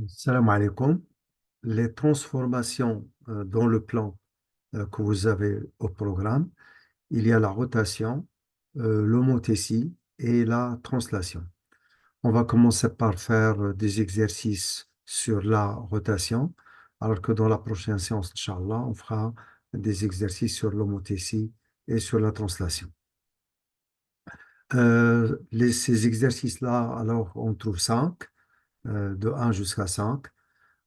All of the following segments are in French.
Salam alaikum. Les transformations dans le plan que vous avez au programme, il y a la rotation, l'homothétie et la translation. On va commencer par faire des exercices sur la rotation, alors que dans la prochaine séance, Inch'Allah, on fera des exercices sur l'homothétie et sur la translation. Ces exercices-là, alors on trouve 5, de 1 jusqu'à 5.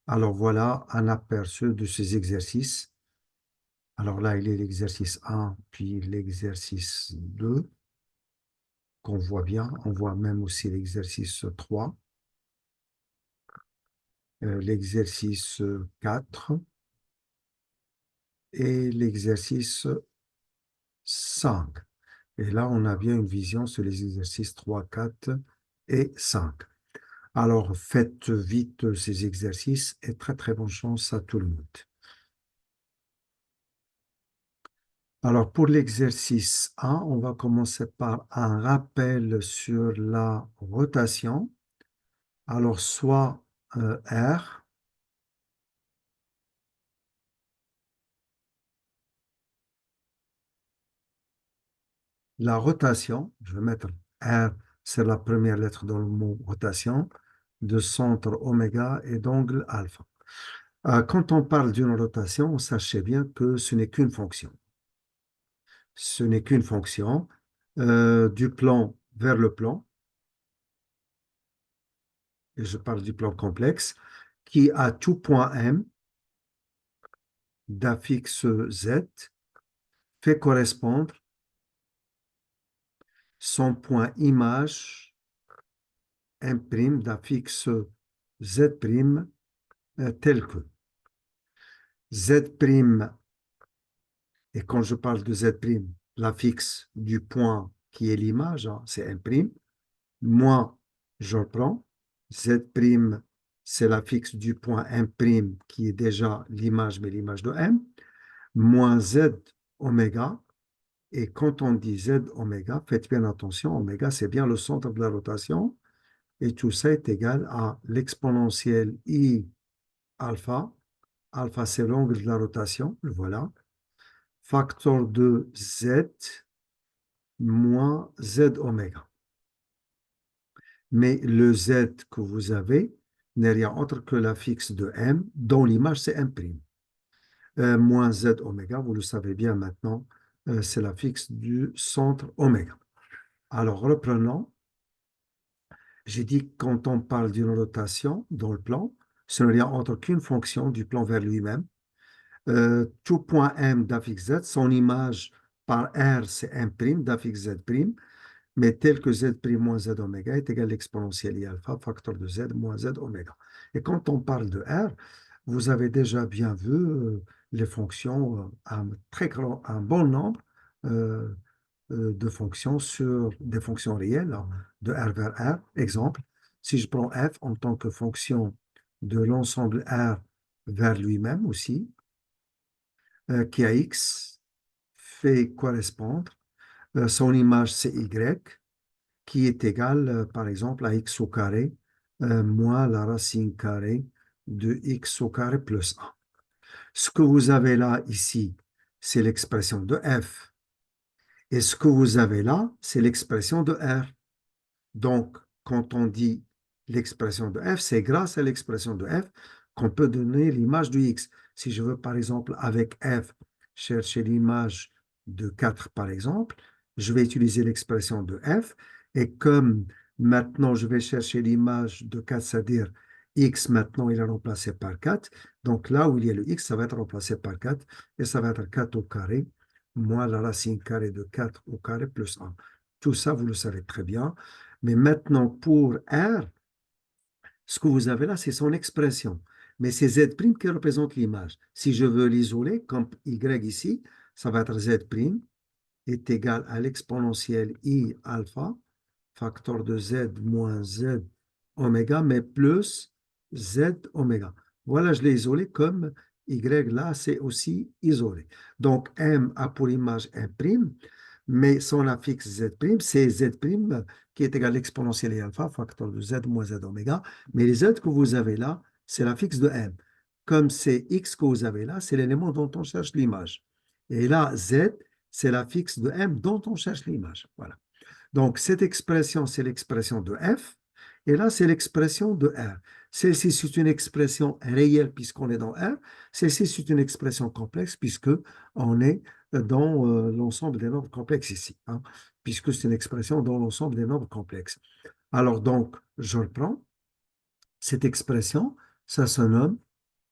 Alors voilà un aperçu de ces exercices. Alors là, il est l'exercice 1, puis l'exercice 2, qu'on voit bien. On voit même aussi l'exercice 3, l'exercice 4 et l'exercice 5. Et là, on a bien une vision sur les exercices 3, 4 et 5. Alors, faites vite ces exercices et très très bonne chance à tout le monde. Alors, pour l'exercice 1, on va commencer par un rappel sur la rotation. Alors, soit R, la rotation, je vais mettre R, c'est la première lettre dans le mot rotation, de centre oméga et d'angle alpha. Quand on parle d'une rotation, sachez bien que ce n'est qu'une fonction. Ce n'est qu'une fonction du plan vers le plan, et je parle du plan complexe, qui à tout point M d'affixe Z fait correspondre son point image M' d'affixe Z' tel que Z', et quand je parle de Z', l'affixe du point qui est l'image, hein, c'est M', moins je prends Z', c'est l'affixe du point M' qui est déjà l'image, mais l'image de M, moins Z oméga. Et quand on dit Z oméga, faites bien attention, oméga, c'est bien le centre de la rotation. Et tout ça est égal à l'exponentielle I alpha. Alpha, c'est l'angle de la rotation, le voilà. Facteur de Z moins Z oméga. Mais le Z que vous avez n'est rien autre que l'affixe de M, dont l'image c'est M'. Moins Z oméga, vous le savez bien maintenant, c'est l'affixe du centre oméga. Alors, reprenons. J'ai dit que quand on parle d'une rotation dans le plan, ce n'est rien autre qu'une fonction du plan vers lui-même. Tout point M d'affixe Z, son image par R, c'est M' d'affixe Z', mais tel que Z' moins Z oméga est égal à l'exponentielle I alpha, facteur de Z moins Z oméga. Et quand on parle de R, vous avez déjà bien vu les fonctions, un bon nombre euh, de fonctions sur des fonctions réelles, hein, de R vers R. Exemple, si je prends F en tant que fonction de l'ensemble R vers lui-même aussi, qui a X fait correspondre son image c'est Y, qui est égal, par exemple, à X au carré moins la racine carrée de X au carré plus 1. Ce que vous avez là, ici, c'est l'expression de F. Et ce que vous avez là, c'est l'expression de R. Donc, quand on dit l'expression de F, c'est grâce à l'expression de F qu'on peut donner l'image de X. Si je veux, par exemple, avec F, chercher l'image de 4, par exemple, je vais utiliser l'expression de F. Et comme maintenant, je vais chercher l'image de 4, c'est-à-dire X, maintenant, il est remplacé par 4. Donc, là où il y a le X, ça va être remplacé par 4. Et ça va être 4 au carré, moins la racine carrée de 4 au carré plus 1. Tout ça, vous le savez très bien. Mais maintenant, pour R, ce que vous avez là, c'est son expression. Mais c'est Z' qui représente l'image. Si je veux l'isoler, comme Y ici, ça va être Z' est égal à l'exponentielle I alpha, facteur de Z moins Z oméga, mais plus Z oméga. Voilà, je l'ai isolé comme Y là, c'est aussi isolé. Donc, M a pour image M', mais son affixe Z', c'est Z' qui est égal à l'exponentielle et alpha, facteur de Z moins Z oméga. Mais les Z que vous avez là, c'est la fixe de M. Comme c'est X que vous avez là, c'est l'élément dont on cherche l'image. Et là, Z, c'est la fixe de M dont on cherche l'image. Voilà. Donc, cette expression, c'est l'expression de F. Et là, c'est l'expression de R. Celle-ci, c'est une expression réelle puisqu'on est dans R. Celle-ci, c'est une expression complexe puisque on est dans l'ensemble des nombres complexes ici, hein, puisque c'est une expression dans l'ensemble des nombres complexes. Alors, donc, je reprends. Cette expression, ça se nomme,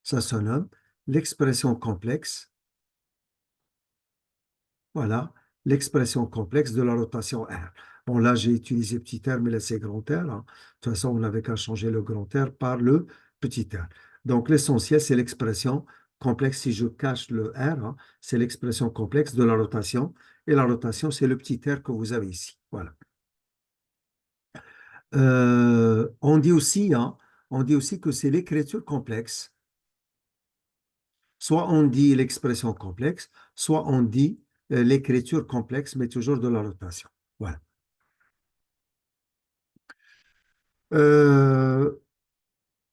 ça se nomme l'expression complexe. Voilà, l'expression complexe de la rotation R. Bon, là, j'ai utilisé petit r, mais là, c'est grand R, hein. De toute façon, on n'avait qu'à changer le grand R par le petit r. Donc, l'essentiel, c'est l'expression complexe. Si je cache le R, hein, c'est l'expression complexe de la rotation. Et la rotation, c'est le petit r que vous avez ici. Voilà. On dit aussi que c'est l'écriture complexe. Soit on dit l'expression complexe, soit on dit l'écriture complexe, mais toujours de la rotation. Voilà. Euh,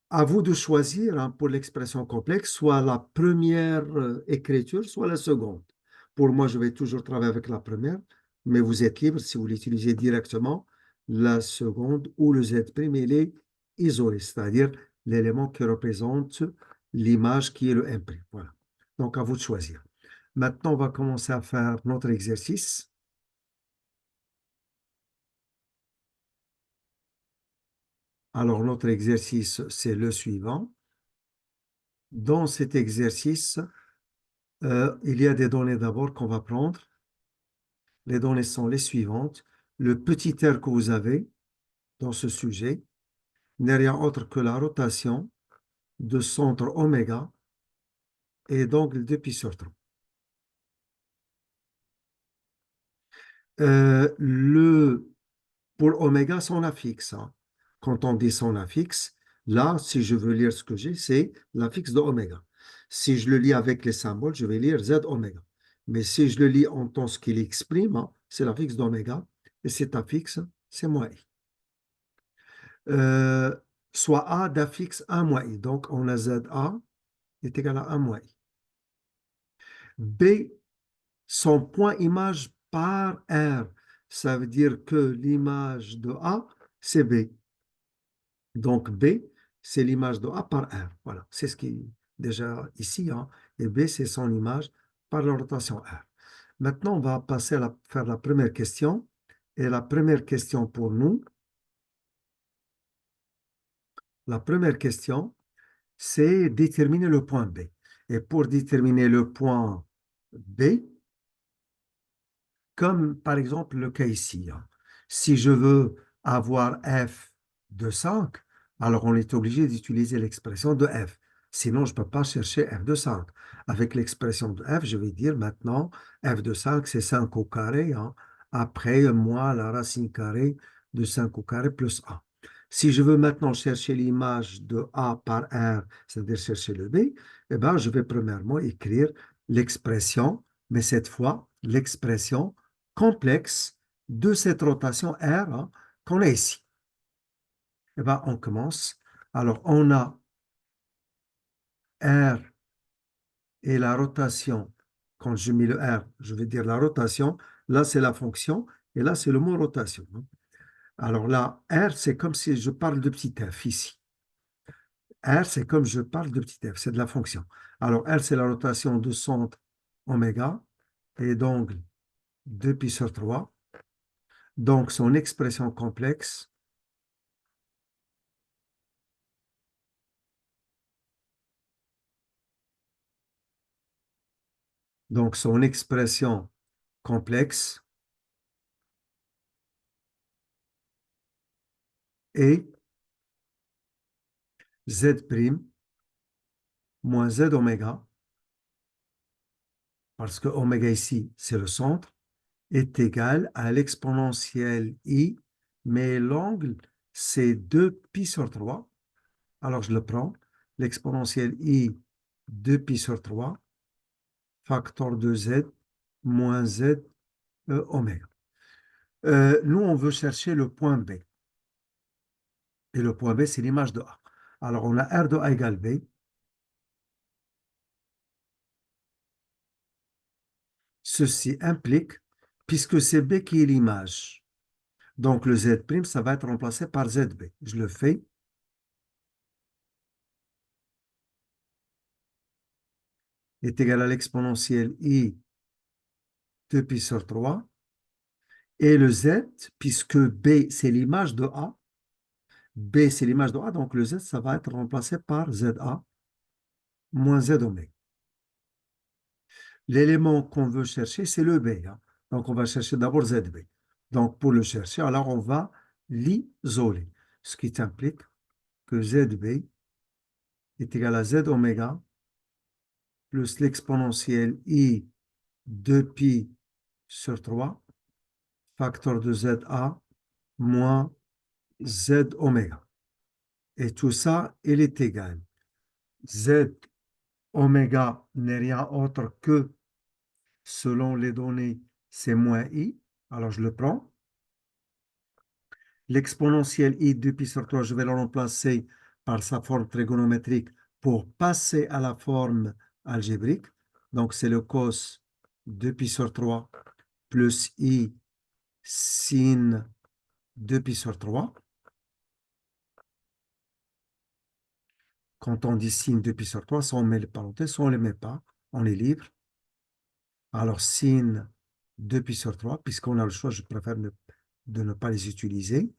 à vous de choisir, hein, pour l'expression complexe, soit la première écriture, soit la seconde. Pour moi, je vais toujours travailler avec la première, mais vous êtes libre si vous l'utilisez directement, la seconde ou le Z', il est isolé, c'est-à-dire l'élément qui représente l'image qui est le M'. Voilà. Donc, à vous de choisir. Maintenant, on va commencer à faire notre exercice. Alors, notre exercice, c'est le suivant. Dans cet exercice, il y a des données d'abord qu'on va prendre. Les données sont les suivantes. Le petit r que vous avez dans ce sujet n'est rien autre que la rotation de centre oméga et d'angle de pi sur 3. Le Pour oméga, son affixe, hein. Quand on dit son affixe, là, si je veux lire ce que j'ai, c'est l'affixe de oméga. Si je le lis avec les symboles, je vais lire Z oméga. Mais si je le lis en tant ce qu'il exprime, hein, c'est l'affixe d'oméga. Et cet affixe, c'est moins I. Euh, Soit A d'affixe 1 moins I. Donc, on a ZA est égal à 1 moins I. B, son point image par R. Ça veut dire que l'image de A, c'est B. Donc B, c'est l'image de A par R. Voilà, c'est ce qui est déjà ici, hein. Et B, c'est son image par la rotation R. Maintenant, on va passer à faire la première question. Et la première question pour nous, la première question, c'est déterminer le point B. Et pour déterminer le point B, comme par exemple le cas ici, hein. Si je veux avoir f de 5, alors on est obligé d'utiliser l'expression de f. Sinon, je ne peux pas chercher f de 5. Avec l'expression de f, je vais dire maintenant f de 5, c'est 5 au carré, hein. Après, moi, la racine carrée de 5 au carré plus a. Si je veux maintenant chercher l'image de a par r, c'est-à-dire chercher le b, eh ben, je vais premièrement écrire l'expression, mais cette fois, l'expression complexe de cette rotation R, hein, qu'on a ici. Eh bien, on commence. Alors, on a R et la rotation. Quand je mets le R, je vais dire la rotation. Là, c'est la fonction. Et là, c'est le mot rotation, hein. Alors là, R, c'est comme si je parle de petit f ici. R, c'est comme je parle de petit f. C'est de la fonction. Alors, R, c'est la rotation de centre oméga et d'angle 2π sur 3. Donc, son expression complexe, donc son expression complexe est Z' moins Z oméga, parce que oméga ici, c'est le centre, est égal à l'exponentielle I, mais l'angle, c'est 2π sur 3. Alors, je le prends. L'exponentielle I, 2π sur 3, facteur de Z, moins Z oméga. Nous, on veut chercher le point B. Et le point B, c'est l'image de A. Alors, on a R de A égale B. Ceci implique, puisque c'est B qui est l'image, donc le Z', ça va être remplacé par ZB. Je le fais. Est égal à l'exponentielle I 2 pi sur 3. Et le Z, puisque B, c'est l'image de A, B, c'est l'image de A, donc le Z, ça va être remplacé par ZA moins Z oméga. L'élément qu'on veut chercher, c'est le B, hein. Donc, on va chercher d'abord ZB. Donc, pour le chercher, alors on va l'isoler, ce qui implique que ZB est égal à Z oméga plus l'exponentielle I 2 pi sur 3, facteur de ZA moins Z oméga. Et tout ça, il est égal. Z oméga n'est rien autre que, selon les données, c'est moins I. Alors, je le prends. L'exponentielle I 2 pi sur 3, je vais le remplacer par sa forme trigonométrique pour passer à la forme algébrique. Donc, c'est le cos 2 pi sur 3 plus I sin 2 pi sur 3. Quand on dit sin 2 pi sur 3, soit on met les parenthèses, soit on ne les met pas. On est libre. Alors, sin 2 pi sur 3, puisqu'on a le choix, je préfère de ne pas les utiliser.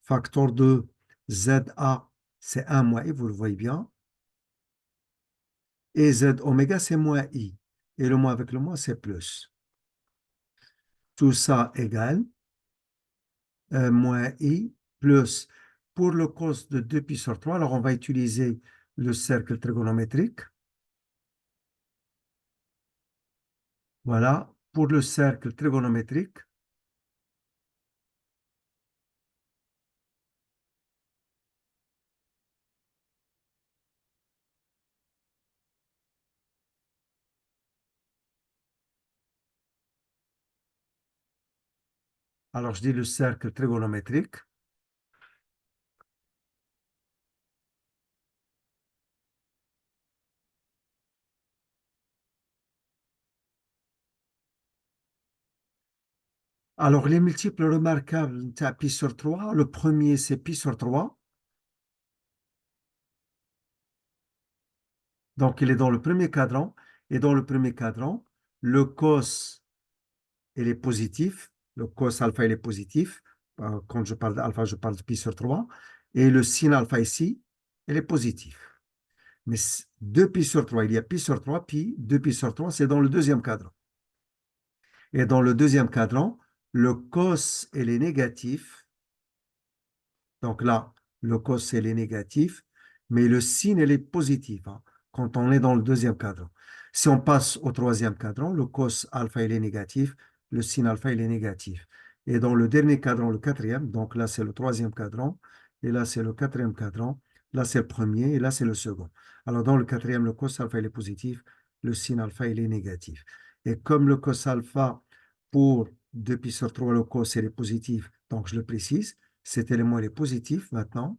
Facteur de ZA, c'est 1 moins I, vous le voyez bien. Et Z oméga, c'est moins I. Et le moins avec le moins, c'est plus. Tout ça égale moins I plus. Pour le cos de 2 pi sur 3, alors on va utiliser le cercle trigonométrique. Voilà, pour le cercle trigonométrique. Alors, je dis le cercle trigonométrique. Alors, les multiples remarquables, c'est pi sur 3. Le premier, c'est pi sur 3. Donc, il est dans le premier cadran. Et dans le premier cadran, le cos, il est positif. Le cos alpha, il est positif. Quand je parle d'alpha, je parle de pi sur 3. Et le sin alpha ici, il est positif. Mais 2 pi sur 3, il y a pi sur 3, pi, 2 pi sur 3, c'est dans le deuxième cadran. Et dans le deuxième cadran, le cos, il est négatif. Donc là, le cos, il est négatif, mais le sin, il est positif, hein, quand on est dans le deuxième cadran. Si on passe au troisième cadran, le cos alpha, il est négatif, le sin alpha, il est négatif. Et dans le dernier cadran, le quatrième, donc là, c'est le troisième cadran, et là, c'est le quatrième cadran, là, c'est le premier, et là, c'est le second. Alors, dans le quatrième, le cos alpha, il est positif, le sin alpha, il est négatif. Et comme le cos alpha, pour 2 pi sur 3, le cos, il est positif, donc je le précise, cet élément il est positif maintenant.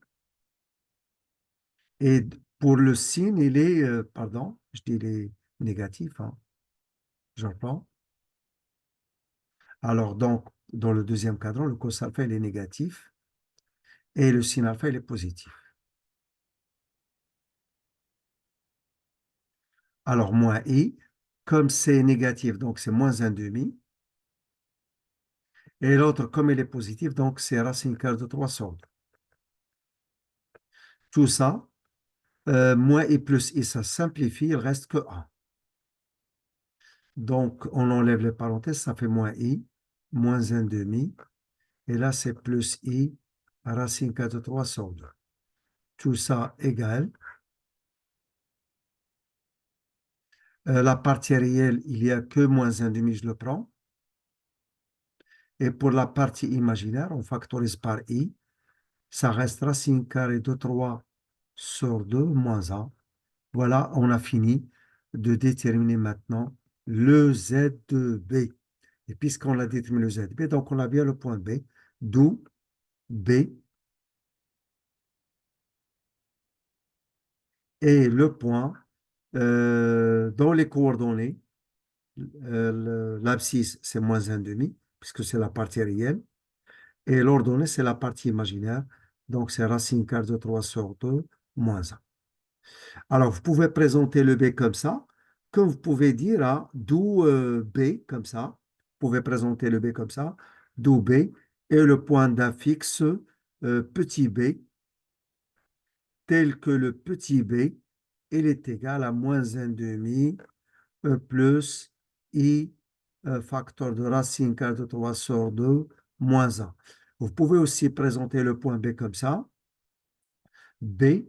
Et pour le sin, il est, pardon, je dis il est négatif, hein, j'entends. Alors donc, dans le deuxième cadran, le cos alpha il est négatif et le sin alpha il est positif. Alors moins i, comme c'est négatif, donc c'est moins 1 demi. Et l'autre, comme il est positif, donc c'est racine carrée de 3 sur 2. Tout ça, moins i plus i, ça simplifie, il reste que 1. Donc, on enlève les parenthèses, ça fait moins i, moins 1 demi. Et là, c'est plus i, racine 4 de 3 sur 2. Tout ça égale. La partie réelle, il n'y a que moins 1 demi, je le prends. Et pour la partie imaginaire, on factorise par i. Ça reste racine carrée de 3 sur 2 moins 1. Voilà, on a fini de déterminer maintenant le Z de B. Et puisqu'on a déterminé le Z de B, donc on a bien le point B, d'où B Et le point, dans les coordonnées, l'abscisse, c'est moins 1,5, puisque c'est la partie réelle. Et l'ordonnée, c'est la partie imaginaire. Donc, c'est racine carrée de 3 sur 2 moins 1. Alors, vous pouvez présenter le B comme ça, comme vous pouvez dire d'où B comme ça. Vous pouvez présenter le B comme ça, d'où B, et le point d'affixe petit b, tel que le petit b, il est égal à moins 1,5 plus I facteur de racine carrée de 3 sur 2 moins 1. Vous pouvez aussi présenter le point B comme ça, B,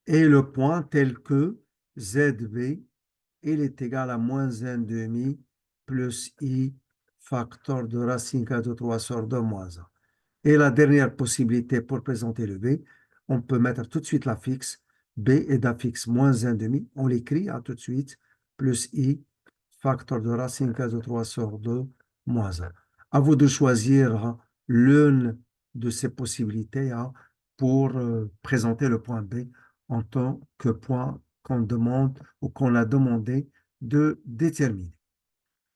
et le point tel que ZB, il est égal à moins 1,5 plus I facteur de racine carrée de 3 sur 2 moins 1. Et la dernière possibilité pour présenter le B, on peut mettre tout de suite la fixe. B est d'affixe moins 1,5. On l'écrit tout de suite. Plus I, facteur de racine carrée de 3 sur 2, moins 1. À vous de choisir l'une de ces possibilités pour présenter le point B en tant que point qu'on demande ou qu'on a demandé de déterminer.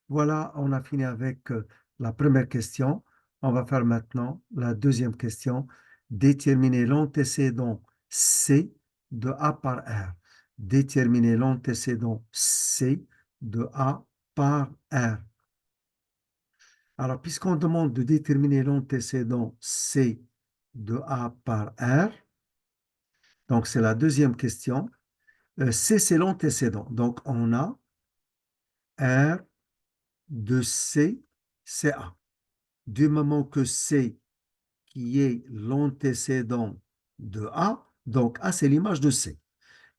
Voilà, on a fini avec la première question. On va faire maintenant la deuxième question. Déterminer l'antécédent C de A par R. Déterminer l'antécédent C de A par R. Alors, puisqu'on demande de déterminer l'antécédent C de A par R, donc c'est la deuxième question. C, c'est l'antécédent. Donc, on a R de C, c'est A. Du moment que C qui est l'antécédent de A, donc A c'est l'image de C.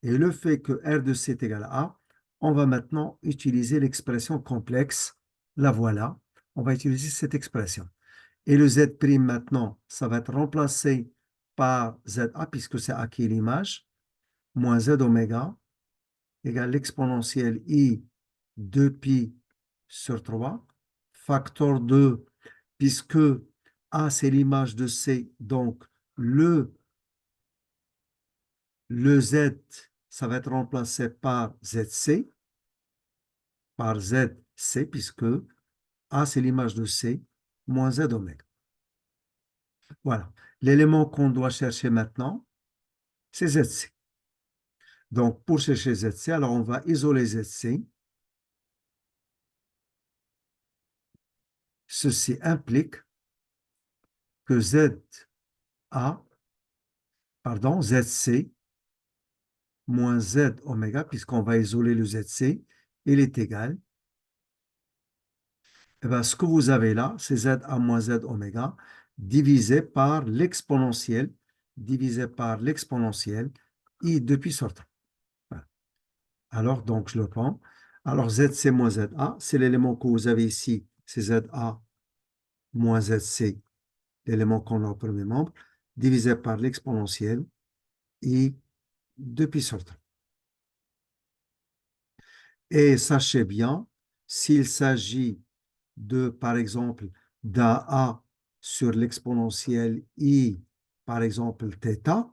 Et le fait que R de C est égal à A, on va maintenant utiliser l'expression complexe. La voilà, on va utiliser cette expression. Et le Z' maintenant, ça va être remplacé par ZA puisque c'est A qui est l'image, moins Z oméga égale l'exponentielle I 2pi sur 3, facteur 2, puisque A, c'est l'image de C, donc le, le Z, ça va être remplacé par ZC, par ZC, puisque A, c'est l'image de C, moins Z oméga. Voilà. L'élément qu'on doit chercher maintenant, c'est ZC. Donc, pour chercher ZC, alors on va isoler ZC. Ceci implique que ZC moins Z oméga, puisqu'on va isoler le ZC, il est égal. Eh bien, ce que vous avez là, c'est ZA moins Z oméga divisé par l'exponentielle, I depuis sortant. Voilà. Alors, donc, je le prends. Alors, ZC moins ZA, c'est l'élément que vous avez ici, c'est ZA moins ZC, l'élément qu'on a au premier membre, divisé par l'exponentielle I depuis sortant. Et sachez bien, s'il s'agit de, par exemple, d'un A sur l'exponentielle I, par exemple, θ,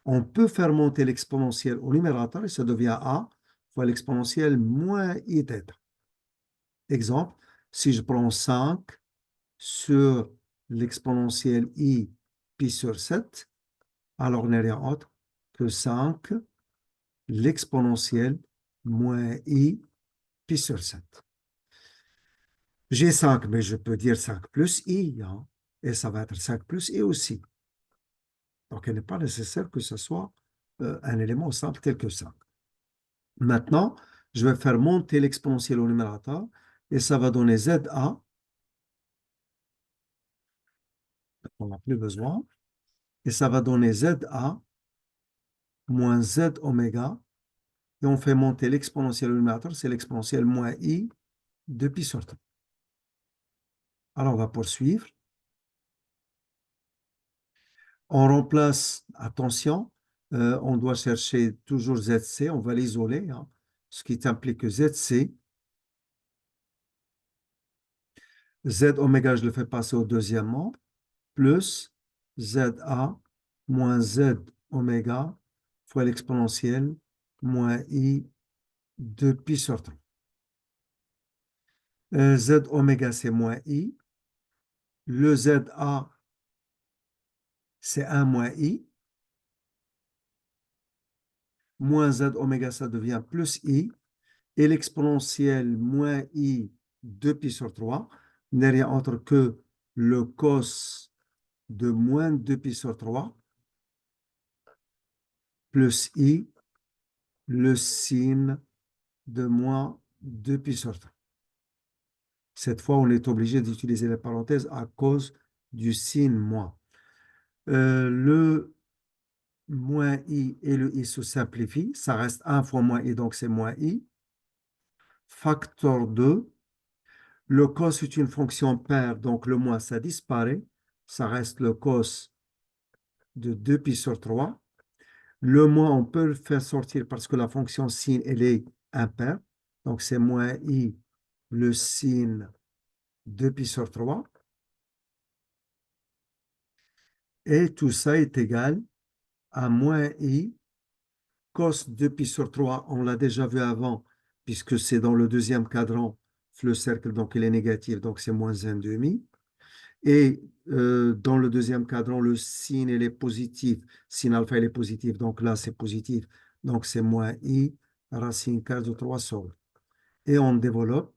on peut faire monter l'exponentielle au numérateur et ça devient A fois l'exponentielle moins Iθ. Exemple, si je prends 5 sur l'exponentielle I pi sur 7, alors on n'est rien autre que 5 l'exponentielle moins I pi sur 7. J'ai 5, mais je peux dire 5 plus I, et ça va être 5 plus I aussi. Donc, il n'est pas nécessaire que ce soit un élément simple tel que 5. Maintenant, je vais faire monter l'exponentielle au numérateur, et ça va donner ZA, on n'a plus besoin, et ça va donner ZA moins Z oméga, et on fait monter l'exponentielle au numérateur, c'est l'exponentielle moins I de pi sur 3. Alors, on va poursuivre. On remplace, attention, on doit chercher toujours ZC, on va l'isoler, ce qui implique que ZC, Z oméga, je le fais passer au deuxième membre, plus ZA moins Z oméga fois l'exponentielle moins I de pi sur 3. Z oméga, c'est moins I. Le ZA, c'est 1 moins I. Moins Z oméga, ça devient plus I. Et l'exponentielle moins I de pi sur 3 n'est rien autre que le cos de moins 2 pi sur 3 plus I, le sin de moins 2 pi sur 3. Cette fois, on est obligé d'utiliser les parenthèses à cause du sin moins. Le moins I et le I se simplifient. Ça reste 1 fois moins I, donc c'est moins I. Facteur 2. Le cos est une fonction paire, donc le moins, ça disparaît. Ça reste le cos de 2 pi sur 3. Le moins, on peut le faire sortir parce que la fonction sin, elle est impaire. Donc, c'est moins I, le sin 2 pi sur 3. Et tout ça est égal à moins I cos 2 pi sur 3. On l'a déjà vu avant, puisque c'est dans le deuxième cadran, le cercle, donc il est négatif, donc c'est moins 1 demi. Et dans le deuxième cadran, le sin, il est positif. Sin alpha, il est positif. Donc là, c'est positif. Donc c'est moins I racine carrée de 3 sur 2. Et on développe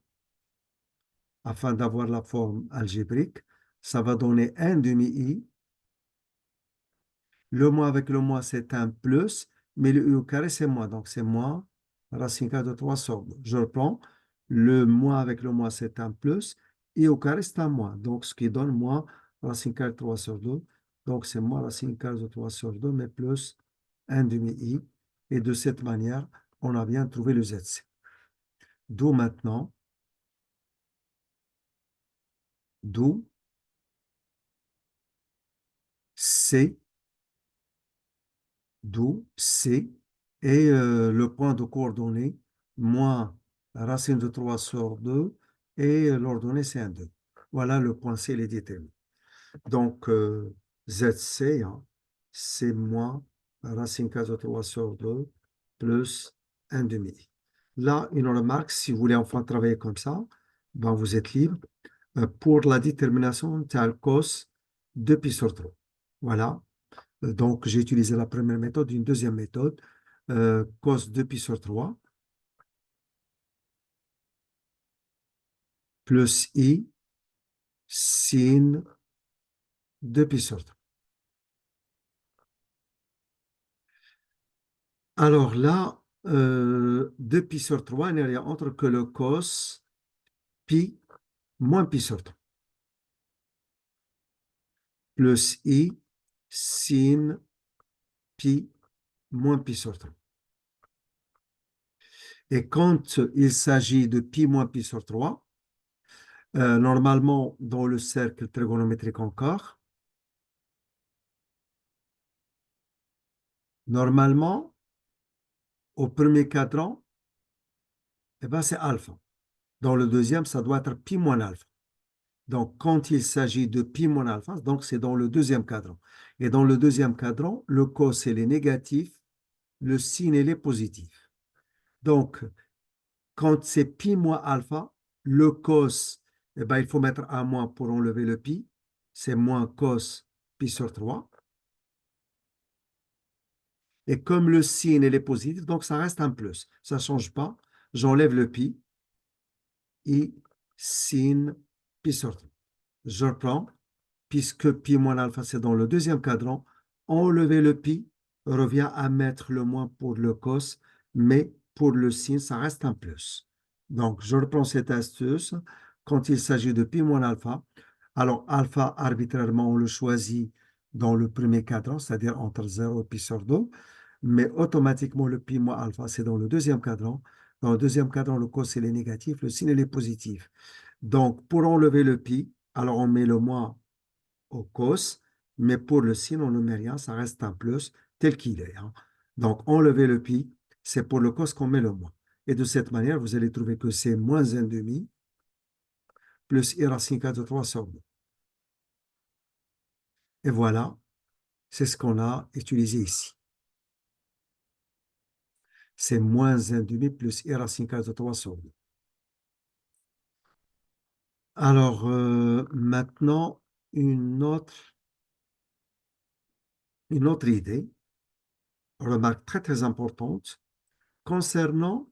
afin d'avoir la forme algébrique. Ça va donner 1 demi I. Le moins avec le moins, c'est un plus. Mais le I au carré, c'est moins. Donc c'est moins racine carrée de 3 sur 2. Je reprends. Le moins avec le moins, c'est un plus. I au carré, c'est un moins. Donc ce qui donne moins racine carrée de 3 sur 2. Donc c'est moins racine carrée de 3 sur 2, mais plus 1 demi-i. Et de cette manière, on a bien trouvé le ZC. D'où maintenant, d'où C, d'où C et le point de coordonnée, moins racine de 3 sur 2 et l'ordonnée c'est 1, 2. Voilà le point C, il est déterminé. Donc, ZC, hein, c'est moins racine carrée de 3 sur 2 plus 1 demi. Là, une remarque, si vous voulez enfin travailler comme ça, ben vous êtes libre. Pour la détermination, tu as le cos de pi sur 3. Voilà. Donc, j'ai utilisé la première méthode, une deuxième méthode, cos de pi sur 3 plus i sin de pi sur 3. Alors là, 2 pi sur 3 n'est rien autre que le cos pi moins pi sur 3 plus i sin pi moins pi sur 3. Et quand il s'agit de pi moins pi sur 3, normalement, dans le cercle trigonométrique encore, normalement, au premier cadran, eh ben, c'est alpha. Dans le deuxième, ça doit être pi moins alpha. Donc, quand il s'agit de pi moins alpha, donc c'est dans le deuxième cadran. Et dans le deuxième cadran, le cos, il est négatif, le sin, il est positif. Donc, quand c'est pi moins alpha, le cos, eh ben, il faut mettre un moins pour enlever le pi. C'est moins cos pi sur 3. Et comme le sin, il est positif, donc ça reste un plus. Ça ne change pas. J'enlève le pi. I sin pi sur 3. Je reprends. Puisque pi moins alpha, c'est dans le deuxième cadran, enlever le pi revient à mettre le moins pour le cos, mais pour le sin, ça reste un plus. Donc, je reprends cette astuce. Quand il s'agit de pi moins alpha, alors alpha, arbitrairement, on le choisit dans le premier cadran, c'est-à-dire entre 0 et pi sur 2, mais automatiquement, le pi moins alpha, c'est dans le deuxième cadran. Dans le deuxième cadran, le cos, il est négatif, le sin, il est positif. Donc, pour enlever le pi, alors on met le moins au cos, mais pour le sin, on ne met rien, ça reste un plus tel qu'il est, hein. Donc, enlever le pi, c'est pour le cos qu'on met le moins. Et de cette manière, vous allez trouver que c'est moins 1 demi plus i racine 4 de 3 sur 2. Et voilà, c'est ce qu'on a utilisé ici. C'est moins 1 demi plus i racine carrée de 3 sur 2. Alors, maintenant, une autre, une autre idée, remarque très très importante, concernant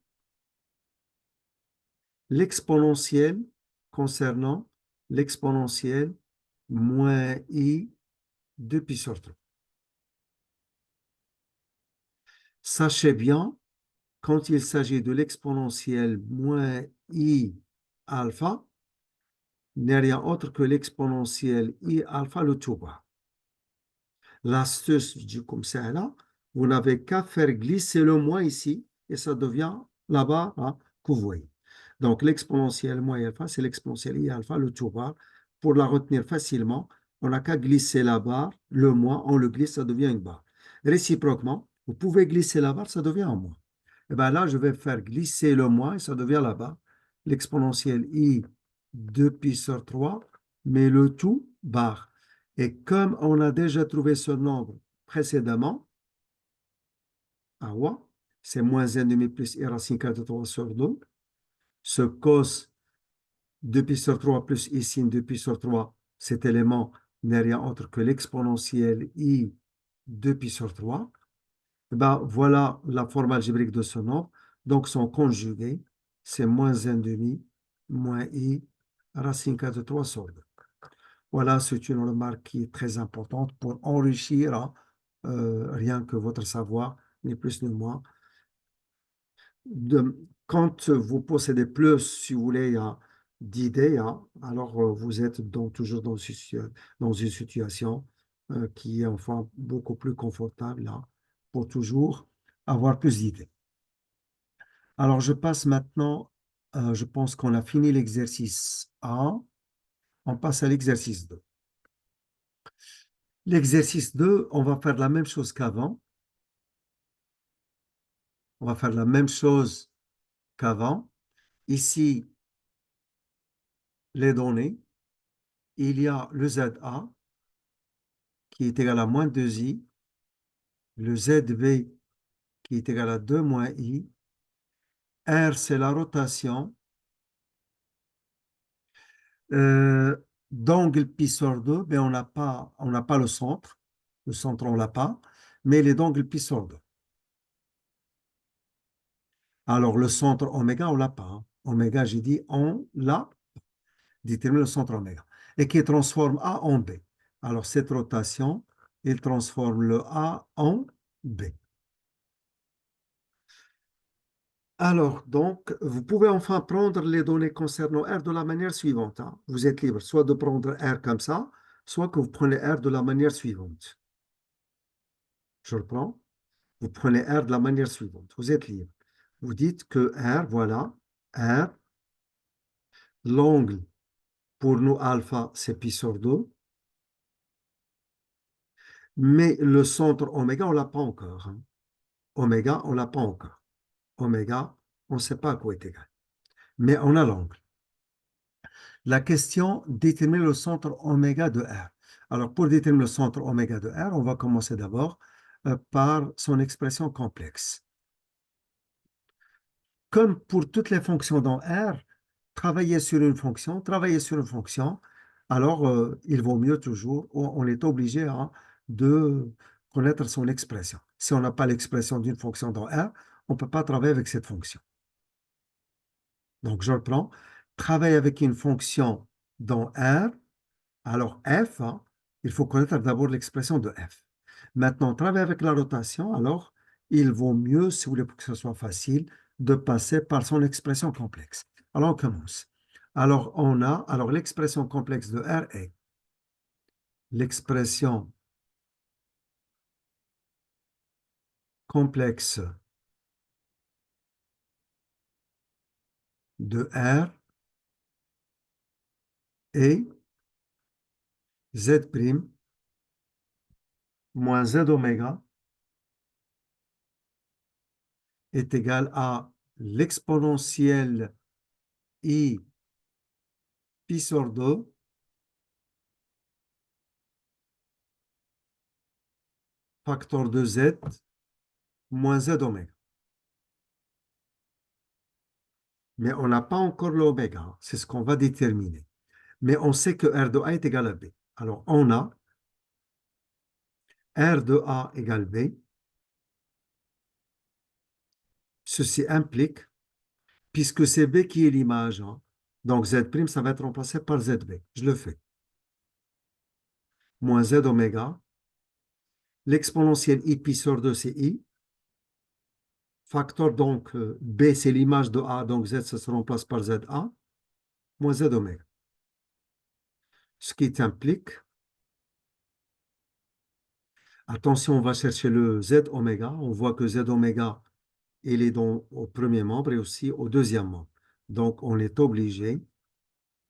l'exponentielle, concernant l'exponentielle moins i de pi sur 3. Sachez bien, quand il s'agit de l'exponentielle moins i alpha, n'est rien autre que l'exponentielle i alpha le tout bas. L'astuce du comme ça là, vous n'avez qu'à faire glisser le moins ici et ça devient là-bas hein, que vous voyez. Donc l'exponentielle moins i alpha, c'est l'exponentielle i alpha le tout bas. Pour la retenir facilement, on n'a qu'à glisser la barre, le moins, on le glisse, ça devient une barre. Réciproquement, vous pouvez glisser la barre, ça devient un moins. Et bien là, je vais faire glisser le moins et ça devient là-bas l'exponentielle i 2 pi sur 3, mais le tout barre. Et comme on a déjà trouvé ce nombre précédemment, à wa, c'est moins 1 demi plus i racine carrée de 3 sur 2, ce cos 2 pi sur 3 plus i sin 2 pi sur 3, cet élément n'est rien autre que l'exponentielle i 2 pi sur 3. Eh ben, voilà la forme algébrique de ce nombre. Donc, son conjugué, c'est moins 1 demi moins i racine carrée de 3 sur 2. Voilà, c'est une remarque qui est très importante pour enrichir hein, rien que votre savoir, ni plus ni moins. Quand vous possédez plus, si vous voulez, hein, d'idées, hein, alors vous êtes toujours dans une situation qui est enfin beaucoup plus confortable hein, pour toujours avoir plus d'idées. Alors, je passe maintenant, je pense qu'on a fini l'exercice 1, on passe à l'exercice 2. L'exercice 2, on va faire la même chose qu'avant. On va faire la même chose qu'avant. Ici, les données, il y a le ZA qui est égal à moins 2i, le ZB qui est égal à 2 moins i, R c'est la rotation, d'angle pi sur 2, ben on n'a pas le centre on l'a pas, mais il est d'angle pi sur 2. Alors le centre oméga on l'a pas, hein. Oméga j'ai dit on l'a, détermine le centre oméga, et qui transforme A en B. Alors cette rotation, il transforme le A en B. Alors, donc, vous pouvez enfin prendre les données concernant R de la manière suivante, hein. Vous êtes libre soit de prendre R comme ça, soit que vous prenez R de la manière suivante. Je reprends. Vous prenez R de la manière suivante. Vous êtes libre. Vous dites que R, voilà, R, l'angle pour nous alpha, c'est pi sur 2, mais le centre oméga, on ne l'a pas encore, hein. Oméga, on ne l'a pas encore. Oméga, on ne sait pas à quoi est égal. Mais on a l'angle. La question détermine le centre oméga de R. Alors, pour déterminer le centre oméga de R, on va commencer d'abord par son expression complexe. Comme pour toutes les fonctions dans R, travailler sur une fonction, alors il vaut mieux toujours, on est obligé hein, de connaître son expression. Si on n'a pas l'expression d'une fonction dans R, on ne peut pas travailler avec cette fonction. Donc, je reprends. Travailler avec une fonction dans R, alors f, hein, il faut connaître d'abord l'expression de f. Maintenant, travailler avec la rotation, alors il vaut mieux, si vous voulez pour que ce soit facile, de passer par son expression complexe. Alors, on commence. Alors l'expression complexe de R est l'expression complexe de R est Z' moins Z oméga est égal à l'exponentielle I pi sur 2 facteur de Z moins Z oméga. Mais on n'a pas encore l'oméga. C'est ce qu'on va déterminer. Mais on sait que R de A est égal à B. Alors, on a R de A égale B. Ceci implique, puisque c'est B qui est l'image, hein, donc Z', ça va être remplacé par ZB. Je le fais. Moins Z oméga. L'exponentielle I pi sur 2, c'est I. Facteur, donc, B, c'est l'image de A, donc Z, ça se remplace par ZA, moins Z oméga. Ce qui implique, attention, on va chercher le Z oméga. On voit que Z oméga, il est au premier membre et aussi au deuxième membre. Donc, on est obligé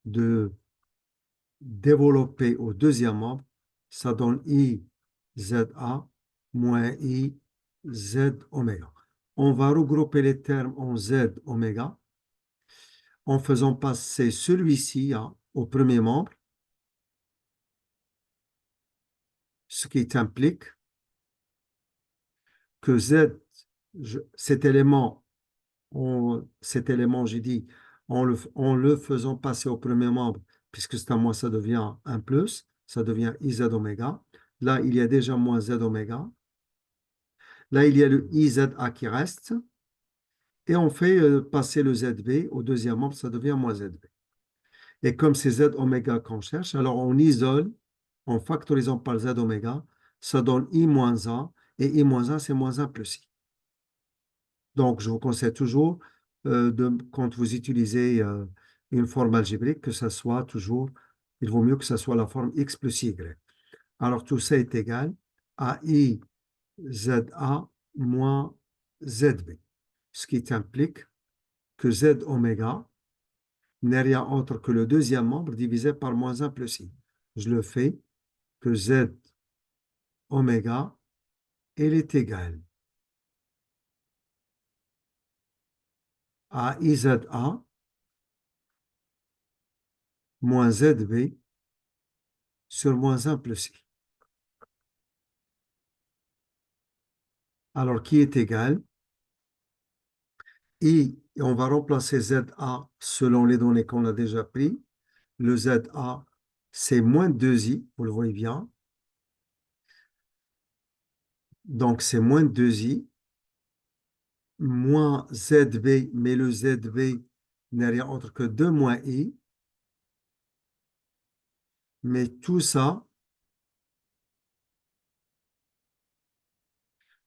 de développer au deuxième membre. Ça donne I ZA moins I Z oméga. On va regrouper les termes en Z oméga en faisant passer celui-ci au premier membre, ce qui implique que Z, cet élément, j'ai dit, en le faisant passer au premier membre, puisque c'est à moi, ça devient un plus, ça devient IZ oméga. Là, il y a déjà moins Z oméga. Là, il y a le IZA qui reste. Et on fait passer le ZB au deuxième membre, ça devient moins ZB. Et comme c'est Z oméga qu'on cherche, alors on isole en factorisant par Z oméga, ça donne I moins 1, et I moins 1, c'est moins 1 plus I. Donc, je vous conseille toujours, quand vous utilisez une forme algébrique, que ça soit toujours, il vaut mieux que ça soit la forme X plus Y. Alors, tout ça est égal à I ZA moins ZB, ce qui implique que Z oméga n'est rien autre que le deuxième membre divisé par moins 1 plus I. Je le fais, que Z oméga, elle est égale à IZA moins ZB sur moins 1 plus I. Alors, qui est égal I, et on va remplacer ZA selon les données qu'on a déjà pris. Le ZA, c'est moins 2I, vous le voyez bien. Donc, c'est moins 2I, moins ZB, mais le ZB n'est rien autre que 2 moins I. Mais tout ça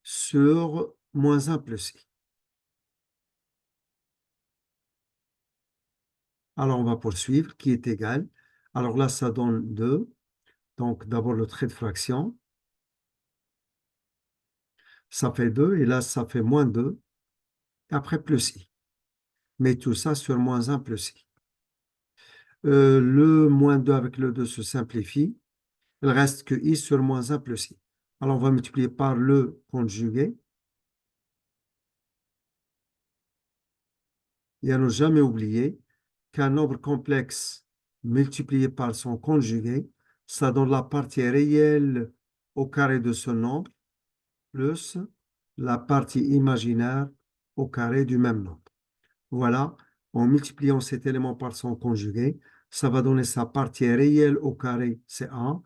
sur moins 1 plus I. Alors, on va poursuivre, qui est égal. Alors là, ça donne 2. Donc, d'abord, le trait de fraction. Ça fait 2. Et là, ça fait moins 2. Et après, plus I. Mais tout ça sur moins 1 plus I. Le moins 2 avec le 2 se simplifie. Il reste que I sur moins 1 plus I. Alors, on va multiplier par le conjugué. Et à ne jamais oublier qu'un nombre complexe multiplié par son conjugué, ça donne la partie réelle au carré de ce nombre, plus la partie imaginaire au carré du même nombre. Voilà, en multipliant cet élément par son conjugué, ça va donner sa partie réelle au carré, c'est 1.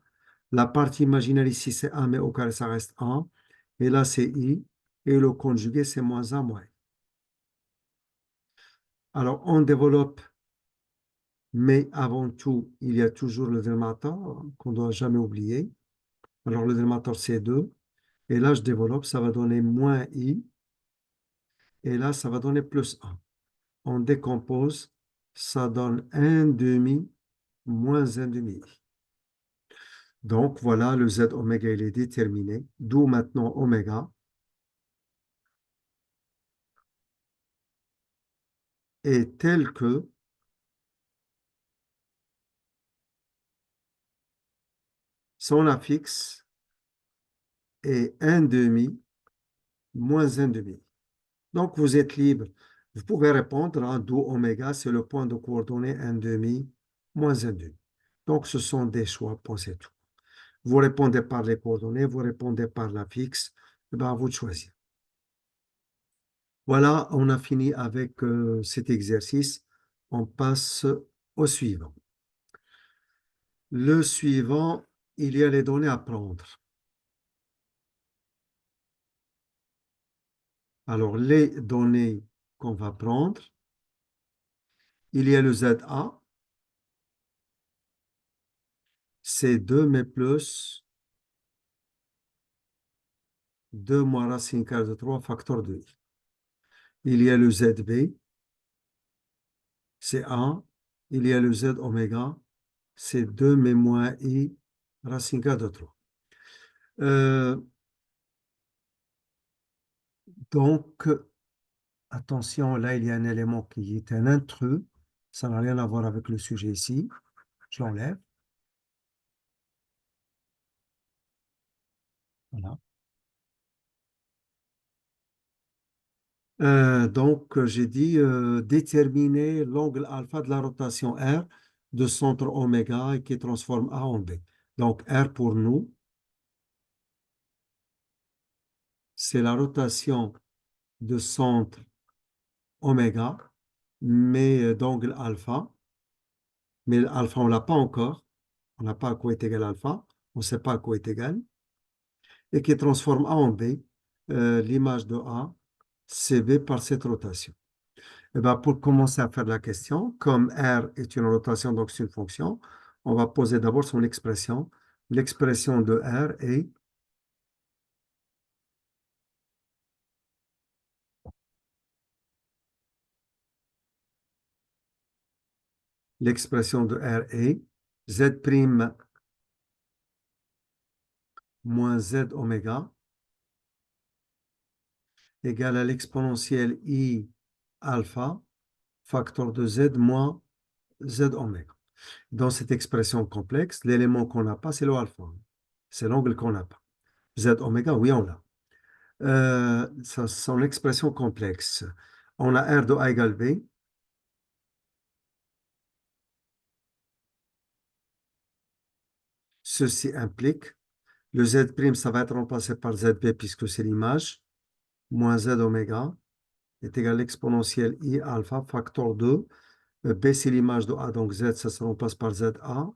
La partie imaginaire ici, c'est 1, mais au carré, ça reste 1. Et là, c'est I. Et le conjugué, c'est moins 1, moins I. Alors, on développe, mais avant tout, il y a toujours le dénominateur qu'on ne doit jamais oublier. Alors, le dénominateur, c'est 2. Et là, je développe, ça va donner moins I. Et là, ça va donner plus 1. On décompose, ça donne 1 demi moins 1 demi I. Donc, voilà, le Z oméga, il est déterminé. D'où maintenant oméga est tel que son affixe est 1 demi moins 1 demi. Donc, vous êtes libre. Vous pouvez répondre, d'où oméga, c'est le point de coordonnée 1 demi moins 1 demi. Donc, ce sont des choix, point c'est tout. Vous répondez par les coordonnées, vous répondez par l'affixe, eh ben, à vous de choisir. Voilà, on a fini avec cet exercice. On passe au suivant. Le suivant, il y a les données à prendre. Alors, les données qu'on va prendre, il y a le ZA, c'est 2 mais plus 2 moins racine carrée de 3 facteur de i. Il y a le ZB, c'est 1. Il y a le Z oméga, c'est 2 mais moins i racine carrée de 3. Euh, donc, attention, là, il y a un élément qui est un intrus. Ça n'a rien à voir avec le sujet ici. Je l'enlève. Voilà. Donc, j'ai dit déterminer l'angle alpha de la rotation R de centre oméga et qui transforme A en B. Donc, R pour nous, c'est la rotation de centre oméga, mais d'angle alpha. Mais alpha, on ne l'a pas encore. On n'a pas à quoi est égal alpha. On ne sait pas à quoi est égal. Et qui transforme A en B, l'image de A, c'est B par cette rotation. Eh ben, pour commencer à faire la question, comme R est une rotation, donc c'est une fonction, on va poser d'abord son expression. L'expression de R est l'expression de R est Z' moins Z oméga égale à l'exponentielle I alpha facteur de Z moins Z oméga. Dans cette expression complexe, l'élément qu'on n'a pas, c'est le alpha. C'est l'angle qu'on n'a pas. Z oméga, oui, on l'a. Ça, son expression complexe. On a R de A égale B. Ceci implique le Z', ça va être remplacé par ZB puisque c'est l'image, moins Z oméga est égal à l'exponentielle I alpha facteur 2. B, c'est l'image de A, donc Z, ça se remplace par ZA